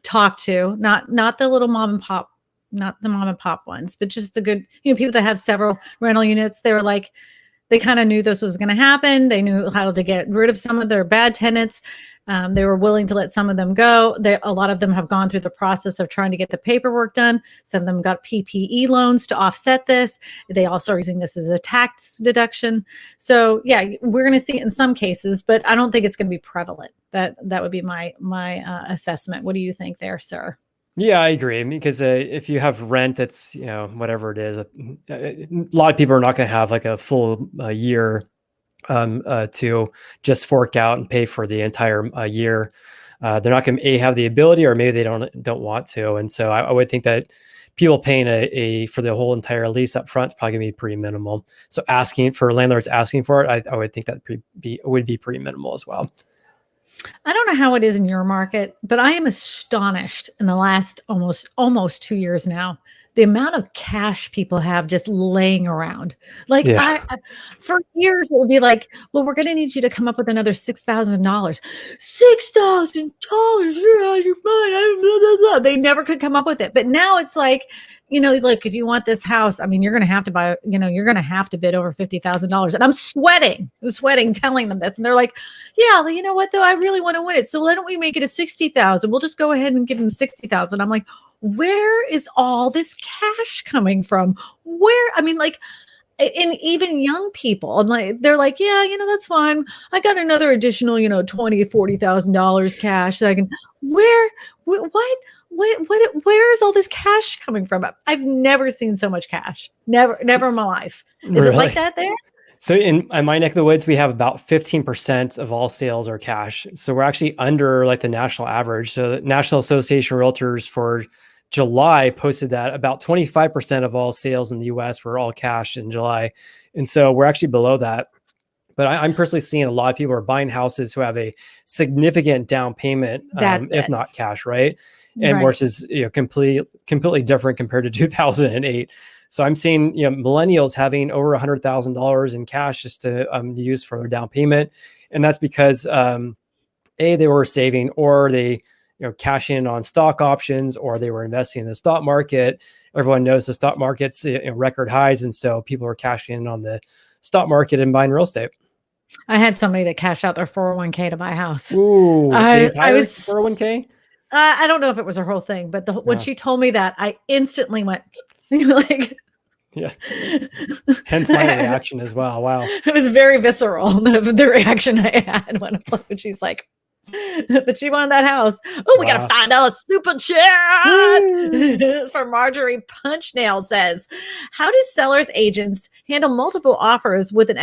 talked to, not the little mom and pop, not the mom and pop ones, but just the good, people that have several rental units. They were like, they kind of knew this was going to happen. They knew how to get rid of some of their bad tenants. They were willing to let some of them go. A lot of them have gone through the process of trying to get the paperwork done. Some of them got PPE loans to offset this. They also are using this as a tax deduction. So yeah, we're going to see it in some cases, but I don't think it's going to be prevalent. That would be my assessment. What do you think there, sir? Yeah, I agree. Because if you have rent, that's, whatever it is, a lot of people are not going to have like a full year to just fork out and pay for the entire year. They're not going to have the ability, or maybe they don't want to. And so I would think that people paying a for the whole entire lease up front is probably going to be pretty minimal. So landlords asking for it, I would think that would be pretty minimal as well. I don't know how it is in your market, but I am astonished in the last almost 2 years now, the amount of cash people have just laying around. Like Yeah. for years it would be like, well, we're going to need you to come up with another $6,000. $6,000. You're out of your mind. Blah, blah, blah. They never could come up with it. But now it's like, look, if you want this house, I mean, you're going to have to buy, you're going to have to bid over $50,000. And I'm sweating telling them this. And they're like, yeah, you know what though? I really want to win it. So why don't we make it a 60,000? We'll just go ahead and give them 60,000. I'm like, where is all this cash coming from? I mean, like, and even young people, and like, they're like, yeah, that's fine. I got another additional, $20,000-$40,000 cash that I can, where is all this cash coming from? I've never seen so much cash. Never in my life. Is it like that there? So in my neck of the woods, we have about 15% of all sales are cash. So we're actually under like the national average. So the National Association of Realtors for July posted that about 25% of all sales in the US were all cash in July. And so we're actually below that. But I'm personally seeing a lot of people are buying houses who have a significant down payment, if not cash, right? And versus completely different compared to 2008. So I'm seeing millennials having over $100,000 in cash just to use for their down payment, and that's because they were saving, or they cash in on stock options, or they were investing in the stock market. Everyone knows the stock market's record highs, and so people are cashing in on the stock market and buying real estate. I had somebody that cashed out their 401k to buy a house. Ooh, the entire 401k? I don't know if it was her whole thing, but when she told me that, I instantly went like, yeah. Hence my reaction as well. Wow. It was very visceral, the reaction I had when she's like, but she wanted that house. Oh, we got a $5 super chat for Marjorie Punchnail says, how do sellers agents handle multiple offers with an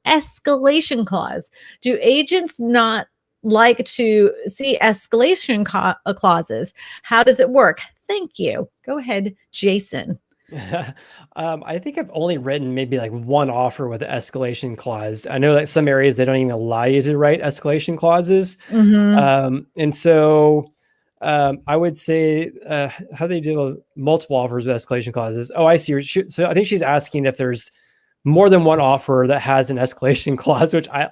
escalation clause? Do agents not like to see escalation clauses? How does it work? Thank you. Go ahead, Jason. I think I've only written maybe like one offer with an escalation clause. I know that some areas they don't even allow you to write escalation clauses. And so I would say how they do multiple offers with escalation clauses. Oh, I see. So I think she's asking if there's more than one offer that has an escalation clause, which I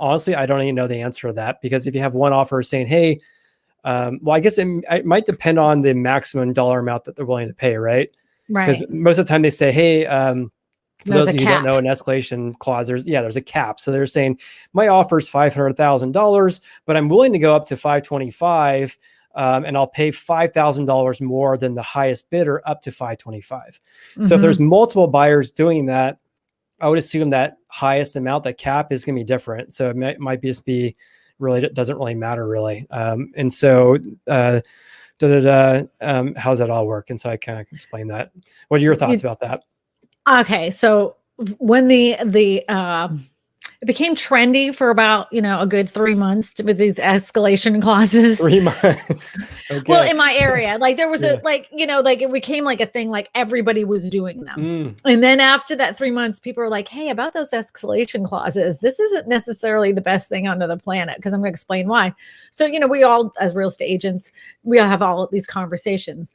don't even know the answer to that, because if you have one offer saying, hey, well, I guess it might depend on the maximum dollar amount that they're willing to pay, right? Because most of the time they say, hey, for those of you who don't know, an escalation clause, there's a cap. So they're saying my offer is $500,000, but I'm willing to go up to $525,000, and I'll pay $5,000 more than the highest bidder, up to $525,000. So if there's multiple buyers doing that, I would assume that highest amount, that cap, is going to be different. So it might just be really, it doesn't really matter really. And so how does that all work? And so I kind of explain that. What are your thoughts about that? Okay, so when it became trendy for about a good 3 months with these escalation clauses. 3 months. Okay. Well, in my area, like there was it became like a thing, like everybody was doing them. And then after that 3 months, people were like, hey, about those escalation clauses, this isn't necessarily the best thing under the planet, because I'm going to explain why. So, we all, as real estate agents, we all have all of these conversations.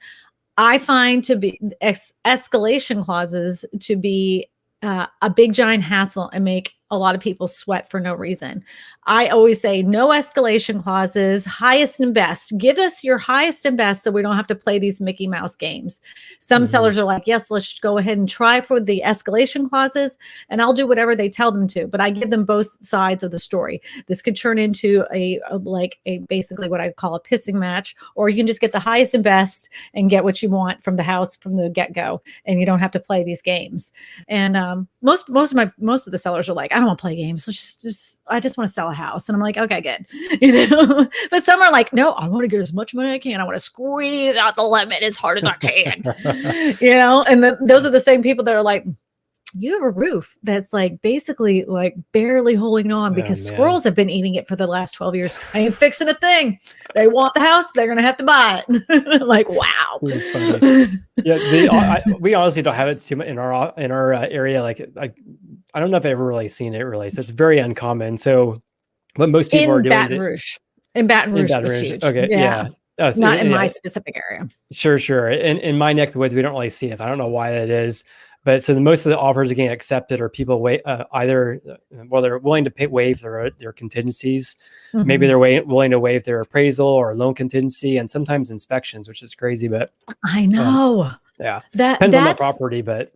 I find to be escalation clauses to be a big giant hassle and make a lot of people sweat for no reason. I always say no escalation clauses, highest and best. Give us your highest and best so we don't have to play these Mickey Mouse games. Some sellers are like, yes, let's go ahead and try for the escalation clauses, and I'll do whatever they tell them to. But I give them both sides of the story. This could turn into a basically what I call a pissing match, or you can just get the highest and best and get what you want from the house from the get-go, and you don't have to play these games. And most of the sellers are like, I don't want to play games. I just want to sell a house. And I'm like, okay, good. But some are like, no, I want to get as much money as I can. I want to squeeze out the lemon as hard as I can. And those are the same people that are like, you have a roof that's like basically like barely holding on because squirrels have been eating it for the last 12 years. I ain't fixing a thing. They want the house, they're gonna have to buy it. Like, wow. Yeah, we honestly don't have it too much in our area. Like I don't know if I've ever really seen it really. So it's very uncommon. So what most people are doing in Baton Rouge, huge. Okay, yeah. So, not in my specific area. Sure. In my neck of the woods, we don't really see it. I don't know why that is. But so most of the offers are getting accepted, or people they're willing to waive their contingencies. Maybe they're willing to waive their appraisal or loan contingency, and sometimes inspections, which is crazy. But I know. That depends on the property. But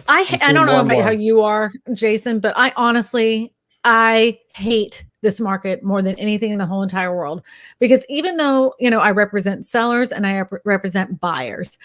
I don't know about how you are, Jason, but I hate this market more than anything in the whole entire world, because even though, I represent sellers and I represent buyers,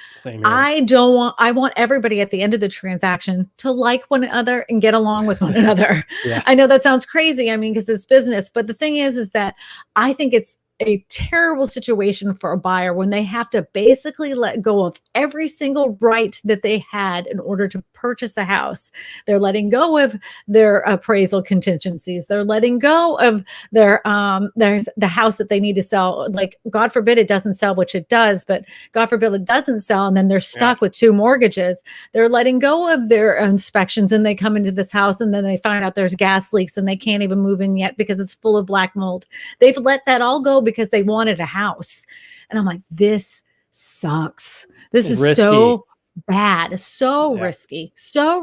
I want everybody at the end of the transaction to like one another and get along with one another. I know that sounds crazy. I mean, because it's business, but the thing is that I think it's a terrible situation for a buyer when they have to basically let go of every single right that they had in order to purchase a house. They're letting go of their appraisal contingencies. They're letting go of their the house that they need to sell. Like, God forbid it doesn't sell, which it does, but God forbid it doesn't sell, and then they're stuck with 2 mortgages. They're letting go of their inspections, and they come into this house and then they find out there's gas leaks and they can't even move in yet because it's full of black mold. They've let that all go because they wanted a house. And I'm like, this sucks. This is risky. So bad, so risky. So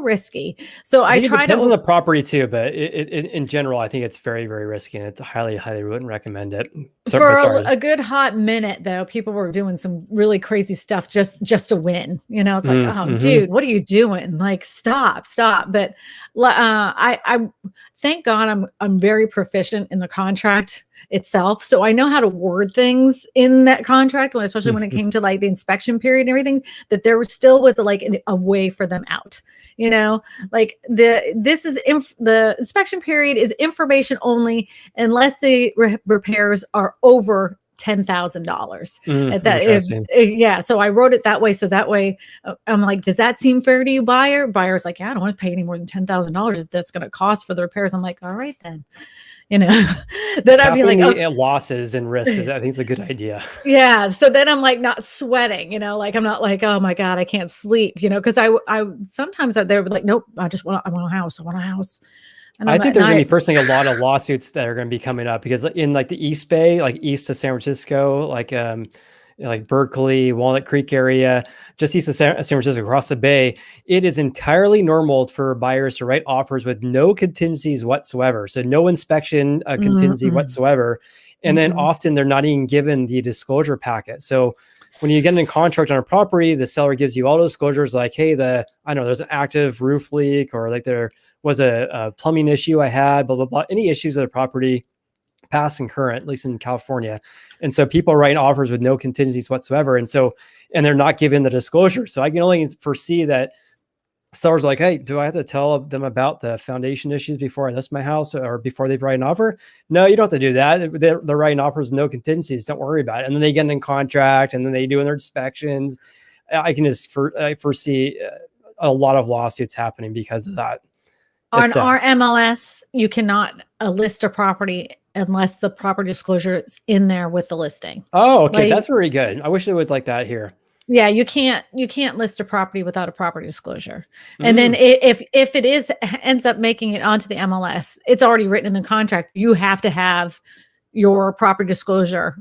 I try to. It depends on the property too, but in general, I think it's very, very risky, and it's highly wouldn't recommend it. For a good hot minute, though, people were doing some really crazy stuff just to win. It's like, dude, what are you doing? Like, stop. But I thank God I'm very proficient in the contract itself, so I know how to word things in that contract, especially when it came to like the inspection period and everything, that there still was like a way for them out. Like the inspection period is information only unless the repairs are over $10,000. So I wrote it that way. So that way I'm like, does that seem fair to you, buyer? Buyer's like, yeah, I don't want to pay any more than $10,000 if that's going to cost for the repairs. I'm like, all right, then. Then I'd be like, losses and risks. I think it's a good idea. Yeah. So then I'm like not sweating, like I'm not like, oh my God, I can't sleep, because I sometimes they were like, nope, I want a house. I want a house. And I think there's going to be personally a lot of lawsuits that are going to be coming up, because in like the East Bay, like east of San Francisco, like Berkeley, Walnut Creek area, just east of San Francisco, across the bay, it is entirely normal for buyers to write offers with no contingencies whatsoever. So no inspection contingency whatsoever. And then often they're not even given the disclosure packet. So when you get in contract on a property, the seller gives you all those disclosures like, hey, there's an active roof leak, or like there was a plumbing issue I had, blah, blah, blah. Any issues with the property, past and current, at least in California. And so people are writing offers with no contingencies whatsoever. And they're not given the disclosure. So I can only foresee that sellers are like, hey, do I have to tell them about the foundation issues before I list my house, or before they write an offer? No, you don't have to do that. They're writing offers with no contingencies. Don't worry about it. And then they get in contract, and then they do their inspections. I can just foresee a lot of lawsuits happening because of that. On our MLS, you cannot list a property unless the property disclosure is in there with the listing. Oh, okay. That's very good. I wish it was like that here. Yeah, you can't list a property without a property disclosure. And then if it ends up making it onto the MLS, it's already written in the contract. You have to have your property disclosure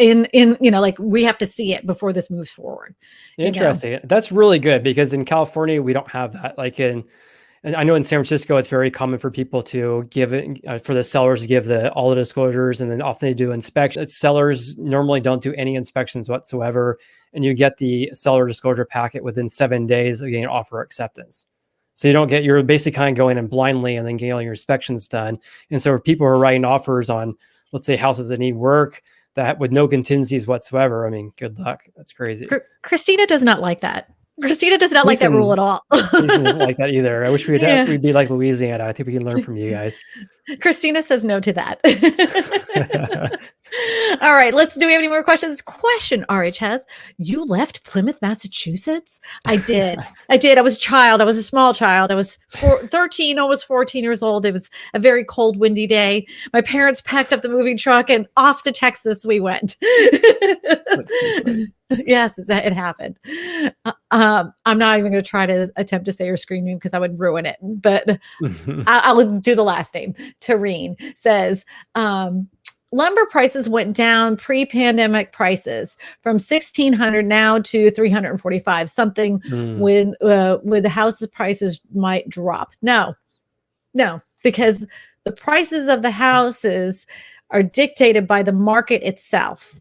in like, we have to see it before this moves forward. Interesting. That's really good, because in California we don't have that. Like and I know in San Francisco, it's very common for people to give it, for the sellers to give all the disclosures, and then often they do inspections. Sellers normally don't do any inspections whatsoever, and you get the seller disclosure packet within 7 days of getting offer acceptance. So you're basically kind of going in blindly and then getting all your inspections done. And so if people are writing offers on, let's say, houses that need work that with no contingencies whatsoever, I mean, good luck. That's crazy. Kristina does not like that. Kristina does not like that rule at all. Kristina doesn't like that either. I wish we'd be like Louisiana. I think we can learn from you guys. Kristina says no to that. All right, do we have any more questions? Question RH has, you left Plymouth, Massachusetts? I did. I was a child. I was a small child. I was 13, almost 14 years old. It was a very cold, windy day. My parents packed up the moving truck and off to Texas we went. That's too funny. Yes, it happened. I'm not even going to try to attempt to say her screen name because I would ruin it, but I'll do the last name. Tareen says, lumber prices went down pre-pandemic prices from 1,600 now to 345. Something with the house prices might drop. No, because the prices of the houses are dictated by the market itself.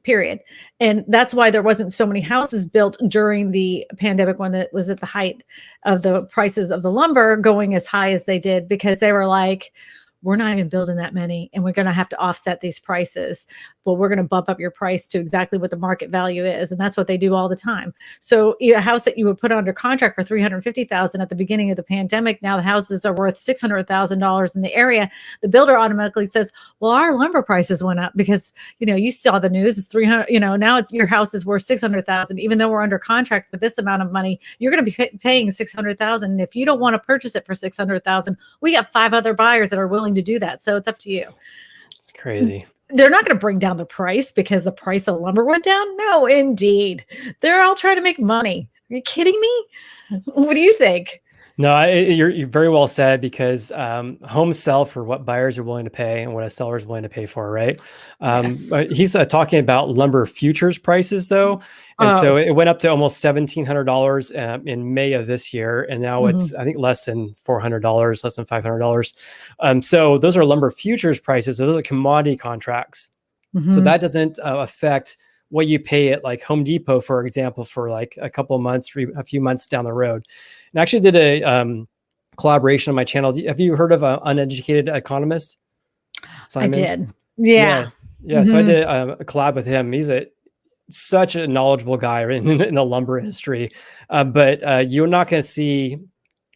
Period. And that's why there wasn't so many houses built during the pandemic when it was at the height of the prices of the lumber going as high as they did, because they were like, we're not even building that many, and we're going to have to offset these prices. Well, we're going to bump up your price to exactly what the market value is. And that's what they do all the time. So a house that you would put under contract for $350,000 at the beginning of the pandemic, now the houses are worth $600,000 in the area. The builder automatically says, well, our lumber prices went up because, you saw the news, it's 300, now your house is worth 600,000, even though we're under contract for this amount of money, you're going to be paying 600,000. And if you don't want to purchase it for 600,000, we got 5 other buyers that are willing to do that. So it's up to you. It's crazy. They're not going to bring down the price because the price of lumber went down. No, indeed. They're all trying to make money. Are you kidding me? What do you think? No, you're very well said, because homes sell for what buyers are willing to pay and what a seller is willing to pay for, right? Yes. He's talking about lumber futures prices, though. And so it went up to almost $1,700 in May of this year. And now it's, I think, less than $400, less than $500. So those are lumber futures prices. Those are commodity contracts. So that doesn't affect what you pay at like Home Depot, for example, for like a couple of months, a few months down the road. And I actually did a collaboration on my channel. Have you heard of an Uneducated Economist? Simon? I did. Yeah. So I did a collab with him. He's such a knowledgeable guy in the lumber industry. But you're not going to see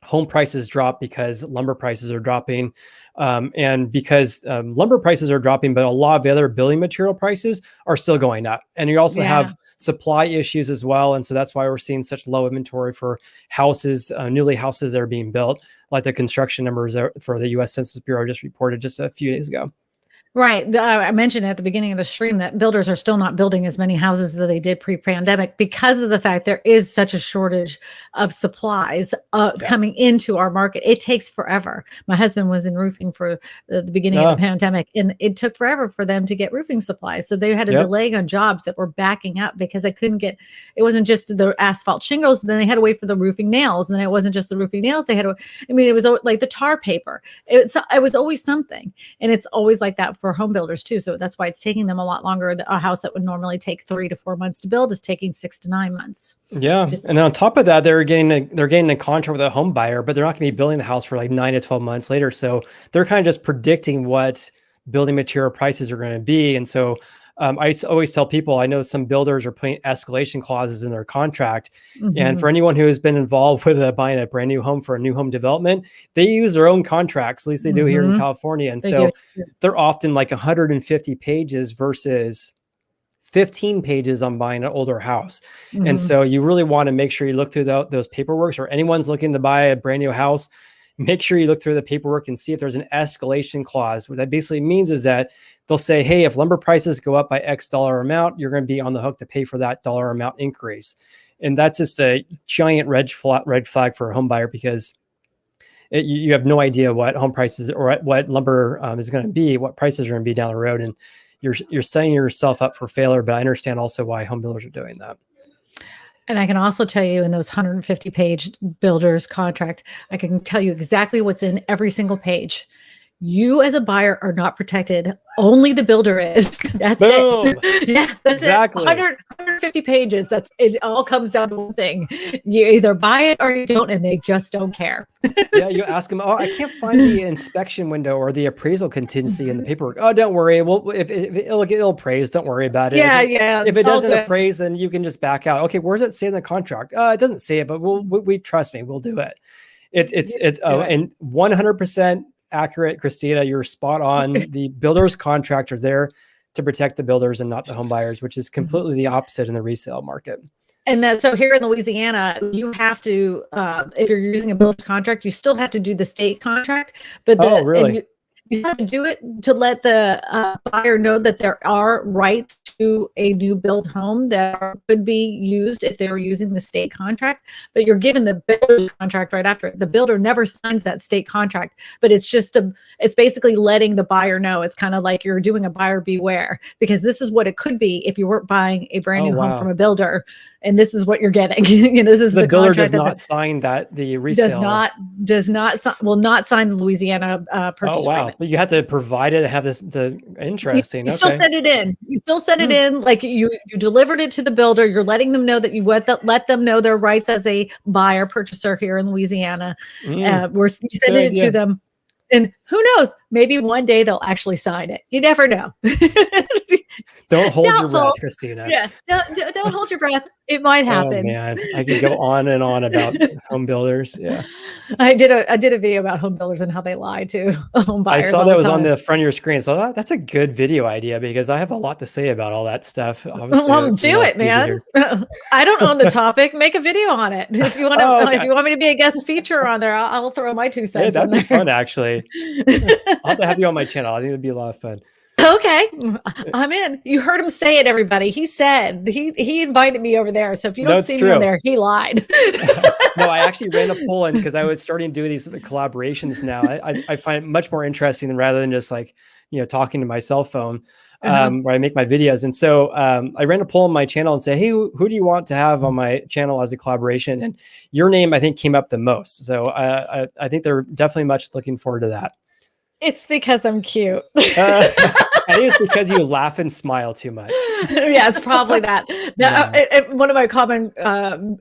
home prices drop because lumber prices are dropping. And because lumber prices are dropping, but a lot of the other building material prices are still going up. And you also have supply issues as well. And so that's why we're seeing such low inventory for houses, newly houses that are being built, like the construction numbers for the U.S. Census Bureau just reported just a few days ago. Right. I mentioned at the beginning of the stream that builders are still not building as many houses as they did pre-pandemic because of the fact there is such a shortage of supplies coming into our market. It takes forever. My husband was in roofing for the beginning of the pandemic, and it took forever for them to get roofing supplies. So they had a delay on jobs that were backing up because they couldn't get, it wasn't just the asphalt shingles. Then they had to wait for the roofing nails. And then it wasn't just the roofing nails. They had to, it was like the tar paper. It was always something. And it's always like that for home builders too. So that's why it's taking them a lot longer. A house that would normally take 3 to 4 months to build is taking 6 to 9 months. Yeah. And then on top of that, they're getting a contract with a home buyer, but they're not going to be building the house for like 9 to 12 months later. So they're kind of just predicting what building material prices are going to be. And so I always tell people, I know some builders are putting escalation clauses in their contract. And for anyone who has been involved with buying a brand new home for a new home development, they use their own contracts, at least they do here in California. And they're often like 150 pages versus 15 pages on buying an older house. And so you really want to make sure you look through those paperworks, or anyone's looking to buy a brand new house, make sure you look through the paperwork and see if there's an escalation clause. What that basically means is that they'll say, hey, if lumber prices go up by X dollar amount, you're going to be on the hook to pay for that dollar amount increase. And that's just a giant red flag for a home buyer, because you have no idea what home prices or what lumber is going to be, what prices are going to be down the road. And you're setting yourself up for failure. But I understand also why home builders are doing that. And I can also tell you in those 150-page builder's contract, I can tell you exactly what's in every single page. You as a buyer are not protected. Only the builder is. That's Boom. it. Yeah, that's Exactly. it. 150 pages. That's it. All comes down to one thing. You either buy it or you don't, and they just don't care. Yeah, you ask them, oh, I can't find the inspection window or the appraisal contingency in the paperwork. Oh, don't worry. Well, if it'll get appraised, don't worry about it. Yeah. If it doesn't appraise, then you can just back out. Okay, where does it say in the contract? It doesn't say it, but we trust me, we'll do it. It's and 100% accurate, Kristina. You're spot on. The builder's contract is there to protect the builders and not the home buyers, which is completely the opposite in the resale market. And then, so here in Louisiana, you have to, if you're using a builder's contract, you still have to do the state contract. But really? You have to do it to let the buyer know that there are rights to a new build home that could be used if they were using the state contract. But you're given the builder's contract right after. The builder never signs that state contract, but it's just it's basically letting the buyer know. It's kind of like you're doing a buyer beware, because this is what it could be if you weren't buying a brand new home from a builder, and this is what you're getting. This is the builder contract does not sign that the resale will not sign the Louisiana purchase agreement. But you have to provide it and have this interesting. You still send it in. You still send it in. Like you delivered it to the builder. You're letting them know that you let them know their rights as a buyer purchaser here in Louisiana. We're sending it to them. And who knows, maybe one day they'll actually sign it. You never know. Don't hold your breath, Kristina. Yeah, don't hold your breath. It might happen. Oh man, I could go on and on about home builders. Yeah, I did a video about home builders and how they lie to home buyers. I saw that was on the front of your screen, so that's a good video idea, because I have a lot to say about all that stuff. Obviously, well, do it, man. I don't own the topic. Make a video on it if you want to. If you want me to be a guest feature on there, I'll throw my 2 cents. Hey, that'd be fun, actually. I'll have to have you on my channel. I think it'd be a lot of fun. Okay, I'm in. You heard him say it, everybody. He said he invited me over there. So if you don't see me on there, he lied. No, I actually ran a poll in because I was starting to do these collaborations now. I find it much more interesting rather than just like, talking to my cell phone where I make my videos. And so I ran a poll on my channel and say, hey, who do you want to have on my channel as a collaboration? And your name, I think, came up the most. So I think they're definitely much looking forward to that. It's because I'm cute. I think it's because you laugh and smile too much. Yeah, it's probably that. One of my common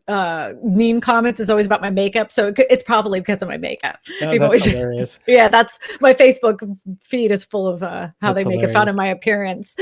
meme comments is always about my makeup, so it's probably because of my makeup. That's hilarious. Yeah, that's my Facebook feed is full of how they make fun of my appearance.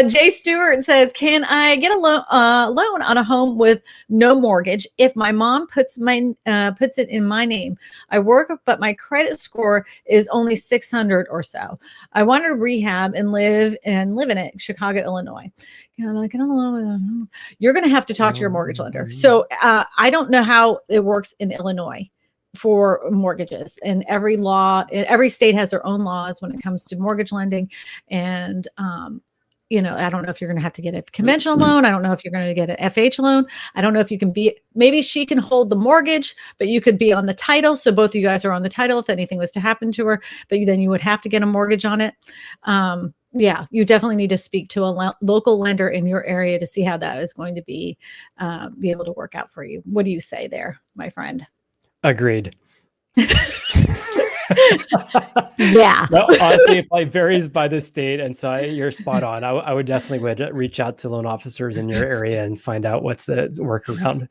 Jay Stewart says, "Can I get a loan on a home with no mortgage if my mom puts it in my name? I work, but my credit score is only 600 or so. I want to rehab and live in it, Chicago, Illinois. You're going to have to talk to your mortgage lender. So I don't know how it works in Illinois for mortgages, and every state has their own laws when it comes to mortgage lending. And I don't know if you're going to have to get a conventional loan. I don't know if you're going to get an FH loan. I don't know if you can maybe she can hold the mortgage, but you could be on the title. So both of you guys are on the title if anything was to happen to her, but then you would have to get a mortgage on it. You definitely need to speak to a local lender in your area to see how that is going to be able to work out for you. What do you say there, my friend? Agreed. Yeah. No, honestly, it probably varies by the state, and so you're spot on. I would definitely reach out to loan officers in your area and find out what's the workaround.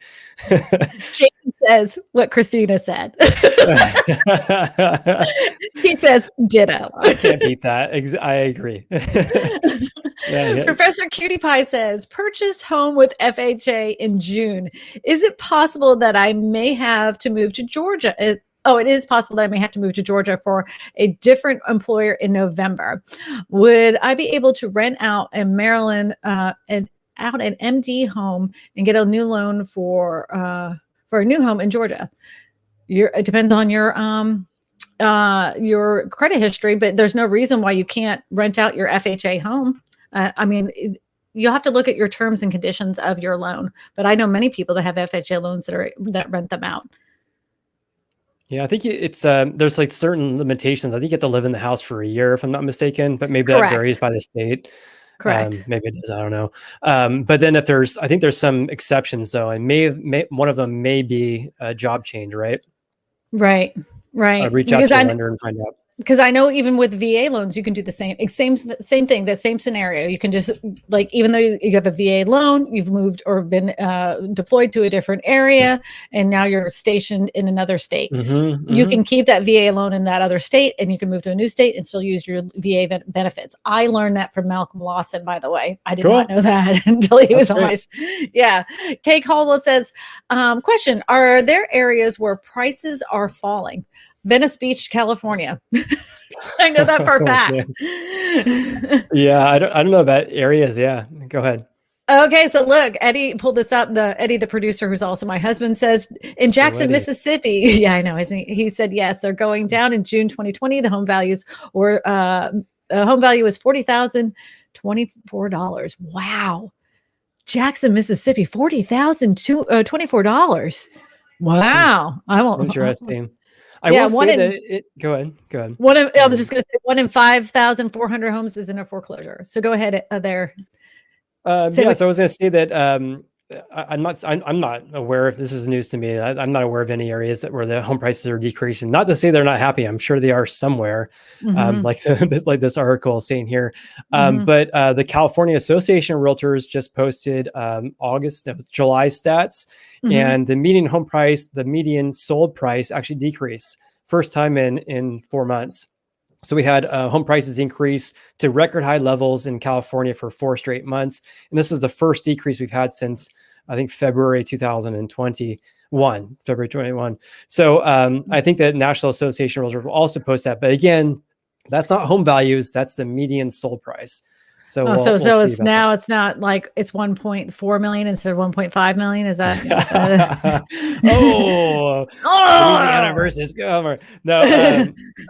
Jason says what Kristina said. He says ditto. I can't beat that. I agree. Professor Cutie Pie says, purchased home with FHA in June. Is it possible that I may have to move to Georgia? It is possible that I may have to move to Georgia for a different employer in November. Would I be able to rent out in Maryland out an MD home and get a new loan for a new home in Georgia? It depends on your credit history, but there's no reason why you can't rent out your FHA home. You'll have to look at your terms and conditions of your loan, but I know many people that have FHA loans that rent them out. Yeah, I think it's there's like certain limitations. I think you have to live in the house for a year, if I'm not mistaken, but maybe that varies by the state. Correct. Maybe it is, I don't know. But then I think there's some exceptions though, and one of them may be a job change, right? Right. Reach out to your lender and find out. Because I know even with VA loans, you can do the same thing, the same scenario. You can just like, even though you have a VA loan, you've moved or been deployed to a different area, and now you're stationed in another state. You can keep that VA loan in that other state, and you can move to a new state and still use your VA benefits. I learned that from Malcolm Lawson, by the way. I did not know that until he was on my. Yeah. Kay Caldwell says, question: are there areas where prices are falling? Venice Beach, California. I know that for a fact. Yeah, I don't know about areas. Yeah, go ahead. Okay, so look, Eddie pulled this up. Eddie, the producer, who's also my husband, says in Jackson, Mississippi. Yeah, I know. He said yes, they're going down in June 2020. The home values were home value was $40,024. Wow, Jackson, Mississippi, $40,024. Wow, I won't. Interesting. I will say that go ahead. I was just going to say 1 in 5,400 homes is in a foreclosure. So go ahead there. So I was going to say that I'm not aware if this is news to me. I'm not aware of any areas where the home prices are decreasing. Not to say they're not happy. I'm sure they are somewhere, like this article is saying here. But the California Association of Realtors just posted July stats, and the median home price, the median sold price actually decreased. First time in 4 months. So we had home prices increase to record high levels in California for 4 straight months. And this is the first decrease we've had since, I think, February 2021, February 21. So I think that National Association of Realtors will also post that. But again, that's not home values. That's the median sold price. So we'll it's now it's not like it's 1.4 million instead of 1.5 million. Is that? Louisiana versus Gomer. No,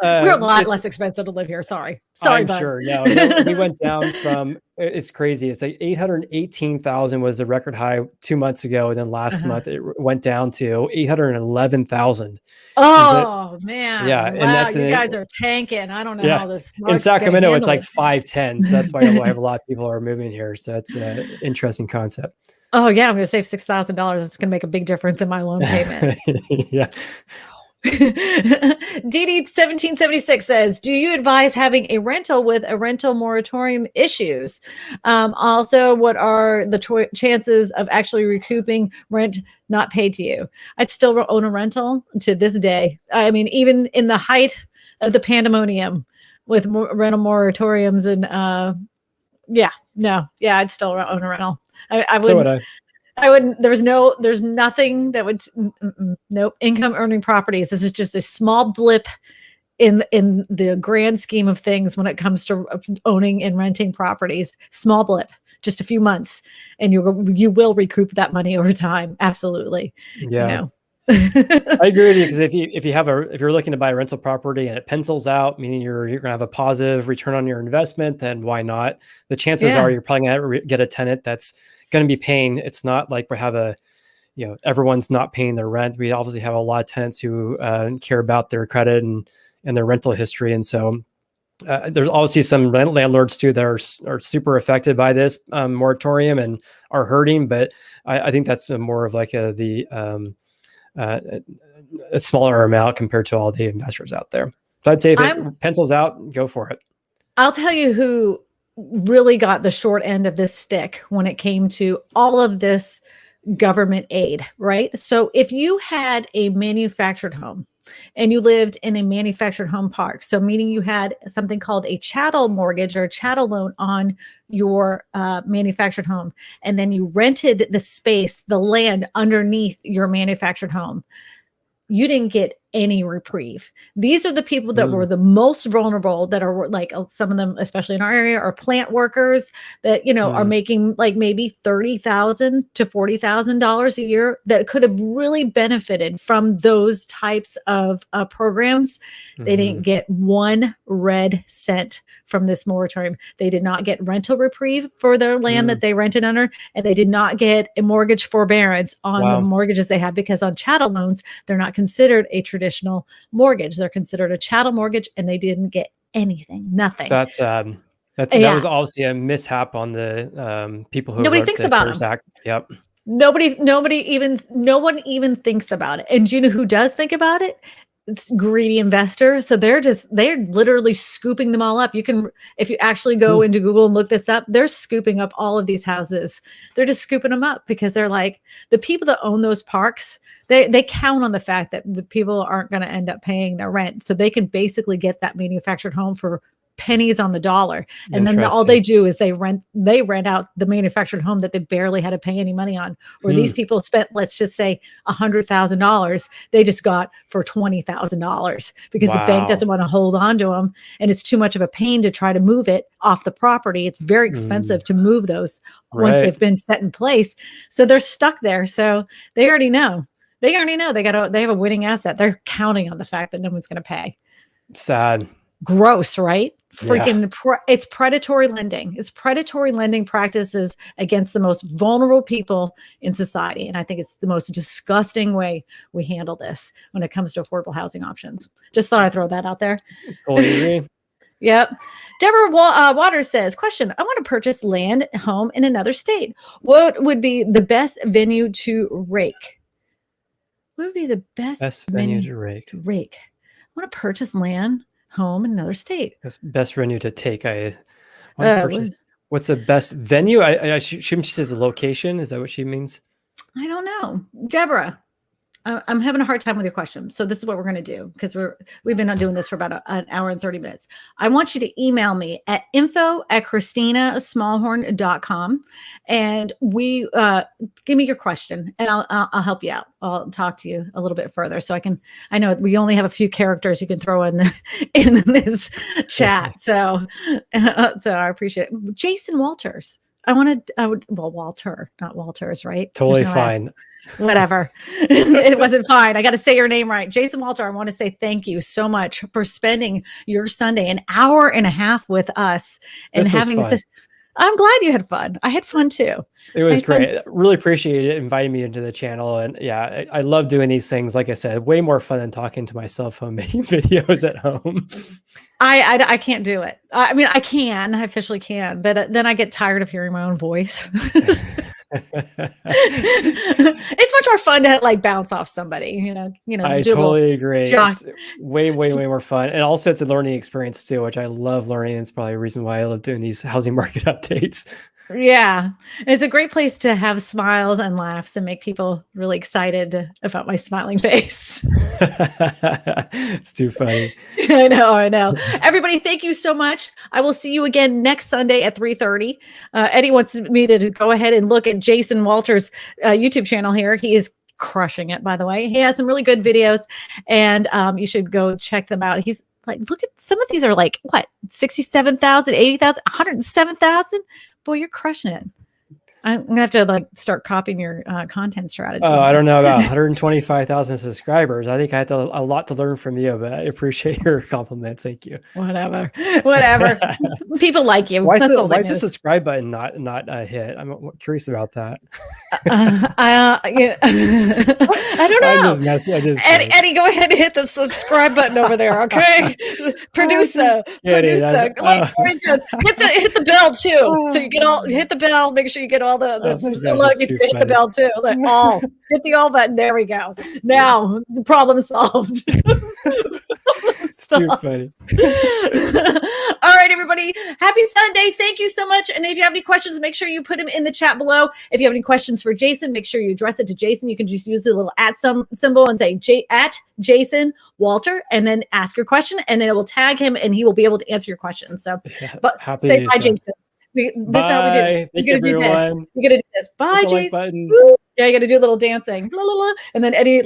we're a lot less expensive to live here. Sorry, I'm bud. sure. No, we went down from. It's crazy. It's like 818,000 was the record high 2 months ago, and then last month it went down to 811,000. Oh man! Yeah, wow, and that's you guys are tanking. I don't know how this in Sacramento. It's like 510, so that's why I have a lot of people are moving here. So it's an interesting concept. Oh yeah, I'm going to save $6,000. It's going to make a big difference in my loan payment. Yeah. DD1776 says, do you advise having a rental with a rental moratorium issues? Also, what are the chances of actually recouping rent not paid to you? I'd still own a rental to this day. I mean, even in the height of the pandemonium with rental moratoriums and I'd still own a rental. I would. So would I. I wouldn't, there's nothing that would, nope. Income earning properties. This is just a small blip in the grand scheme of things when it comes to owning and renting properties. Small blip, just a few months, and you will recoup that money over time. Absolutely. Yeah. I agree with you, because if you're looking to buy a rental property and it pencils out, meaning you're going to have a positive return on your investment, then why not? The chances are you're probably going to get a tenant that's going to be paying. It's not like we have everyone's not paying their rent. We obviously have a lot of tenants who care about their credit and their rental history. And so there's obviously some landlords too that are super affected by this moratorium and are hurting. But I think that's more of like a smaller amount compared to all the investors out there. So I'd say if it pencils out, go for it. I'll tell you who really got the short end of this stick when it came to all of this government aid, right? So if you had a manufactured home and you lived in a manufactured home park, so meaning you had something called a chattel mortgage or a chattel loan on your manufactured home, and then you rented the space, the land underneath your manufactured home, you didn't get any reprieve. These are the people that were the most vulnerable, that are like, some of them, especially in our area, are plant workers that, are making like maybe $30,000 to $40,000 a year, that could have really benefited from those types of programs. They didn't get 1 red cent from this moratorium. They did not get rental reprieve for their land that they rented under, and they did not get a mortgage forbearance on the mortgages they had, because on chattel loans, they're not considered a traditional mortgage. They're considered a chattel mortgage, and they didn't get anything, nothing. That's sad. That was obviously a mishap on the people who Nobody wrote thinks the about CARES them. Act. Yep. No one even thinks about it. And do you know who does think about it? It's greedy investors. So they're literally scooping them all up. You can, if you actually go into Google and look this up, they're scooping up all of these houses. They're just scooping them up because they're like, the people that own those parks, they count on the fact that the people aren't going to end up paying their rent. So they can basically get that manufactured home for pennies on the dollar. And then all they do is they rent out the manufactured home that they barely had to pay any money on. Or these people spent, let's just say $100,000, they just got for $20,000 because the bank doesn't want to hold on to them. And it's too much of a pain to try to move it off the property. It's very expensive to move those once they've been set in place. So they're stuck there. So they already know. They have a winning asset. They're counting on the fact that no one's going to pay. Sad. Gross, right? It's predatory lending. It's predatory lending practices against the most vulnerable people in society. And I think it's the most disgusting way we handle this when it comes to affordable housing options. Just thought I'd throw that out there. Totally agree. Yep. Deborah Waters says, question, I want to purchase land, home in another state. What would be the best venue to rake? What would be the best venue to rake? I want to purchase land, home in another state. Best venue to take. What's the best venue? I assume she says the location. Is that what she means? I don't know. Deborah, I'm having a hard time with your question. So this is what we're going to do, because we've been doing this for about an hour and 30 minutes. I want you to email me at info@KristinaSmallhorn.com, and give me your question, and I'll help you out. I'll talk to you a little bit further, so I know we only have a few characters you can throw in this chat. So I appreciate it. Jason Walters. Walter, not Walters, right? Totally fine. Whatever. It wasn't fine. I got to say your name right. Jason Walter, I want to say thank you so much for spending your Sunday, an hour and a half with us and having such. I'm glad you had fun. I had fun too. It was great. Really appreciate it inviting me into the channel. And yeah, I love doing these things. Like I said, way more fun than talking to my cell phone, making videos at home. I can't do it. I mean, I officially can, but then I get tired of hearing my own voice. It's much more fun to like bounce off somebody, I totally agree. It's way more fun. And also it's a learning experience too, which I love learning. It's probably a reason why I love doing these housing market updates. Yeah. It's a great place to have smiles and laughs and make people really excited about my smiling face. It's too funny. I know. Everybody, thank you so much. I will see you again next Sunday at 3:30. Eddie wants me to go ahead and look at Jason Walters' YouTube channel here. He is crushing it, by the way. He has some really good videos, and you should go check them out. He's like, look at some of these are like, what, 67,000, 80,000, 107,000? Boy, you're crushing it. I'm gonna have to start copying your content strategy. Oh, I don't know about 125,000 subscribers. I think I had a lot to learn from you, but I appreciate your compliments. Thank you. Whatever. People like you. Why is the subscribe button not hit? I'm curious about that. I don't know. Eddie, go ahead and hit the subscribe button over there, okay? Producer. Hit the bell too. So you get hit the bell. Make sure you get all the look. You hit the bell too. Hit the all button. There we go. Now the problem solved. It's too funny. All right, everybody. Happy Sunday. Thank you so much. And if you have any questions, make sure you put them in the chat below. If you have any questions for Jason, make sure you address it to Jason. You can just use the little symbol and say at Jason Walter, and then ask your question, and then it will tag him, and he will be able to answer your question. So, say bye, Jason. This is how we do. You're gonna do this. You're gonna do this. Bye, Jason. Yeah, you gotta do a little dancing. La, la, la. And then Eddie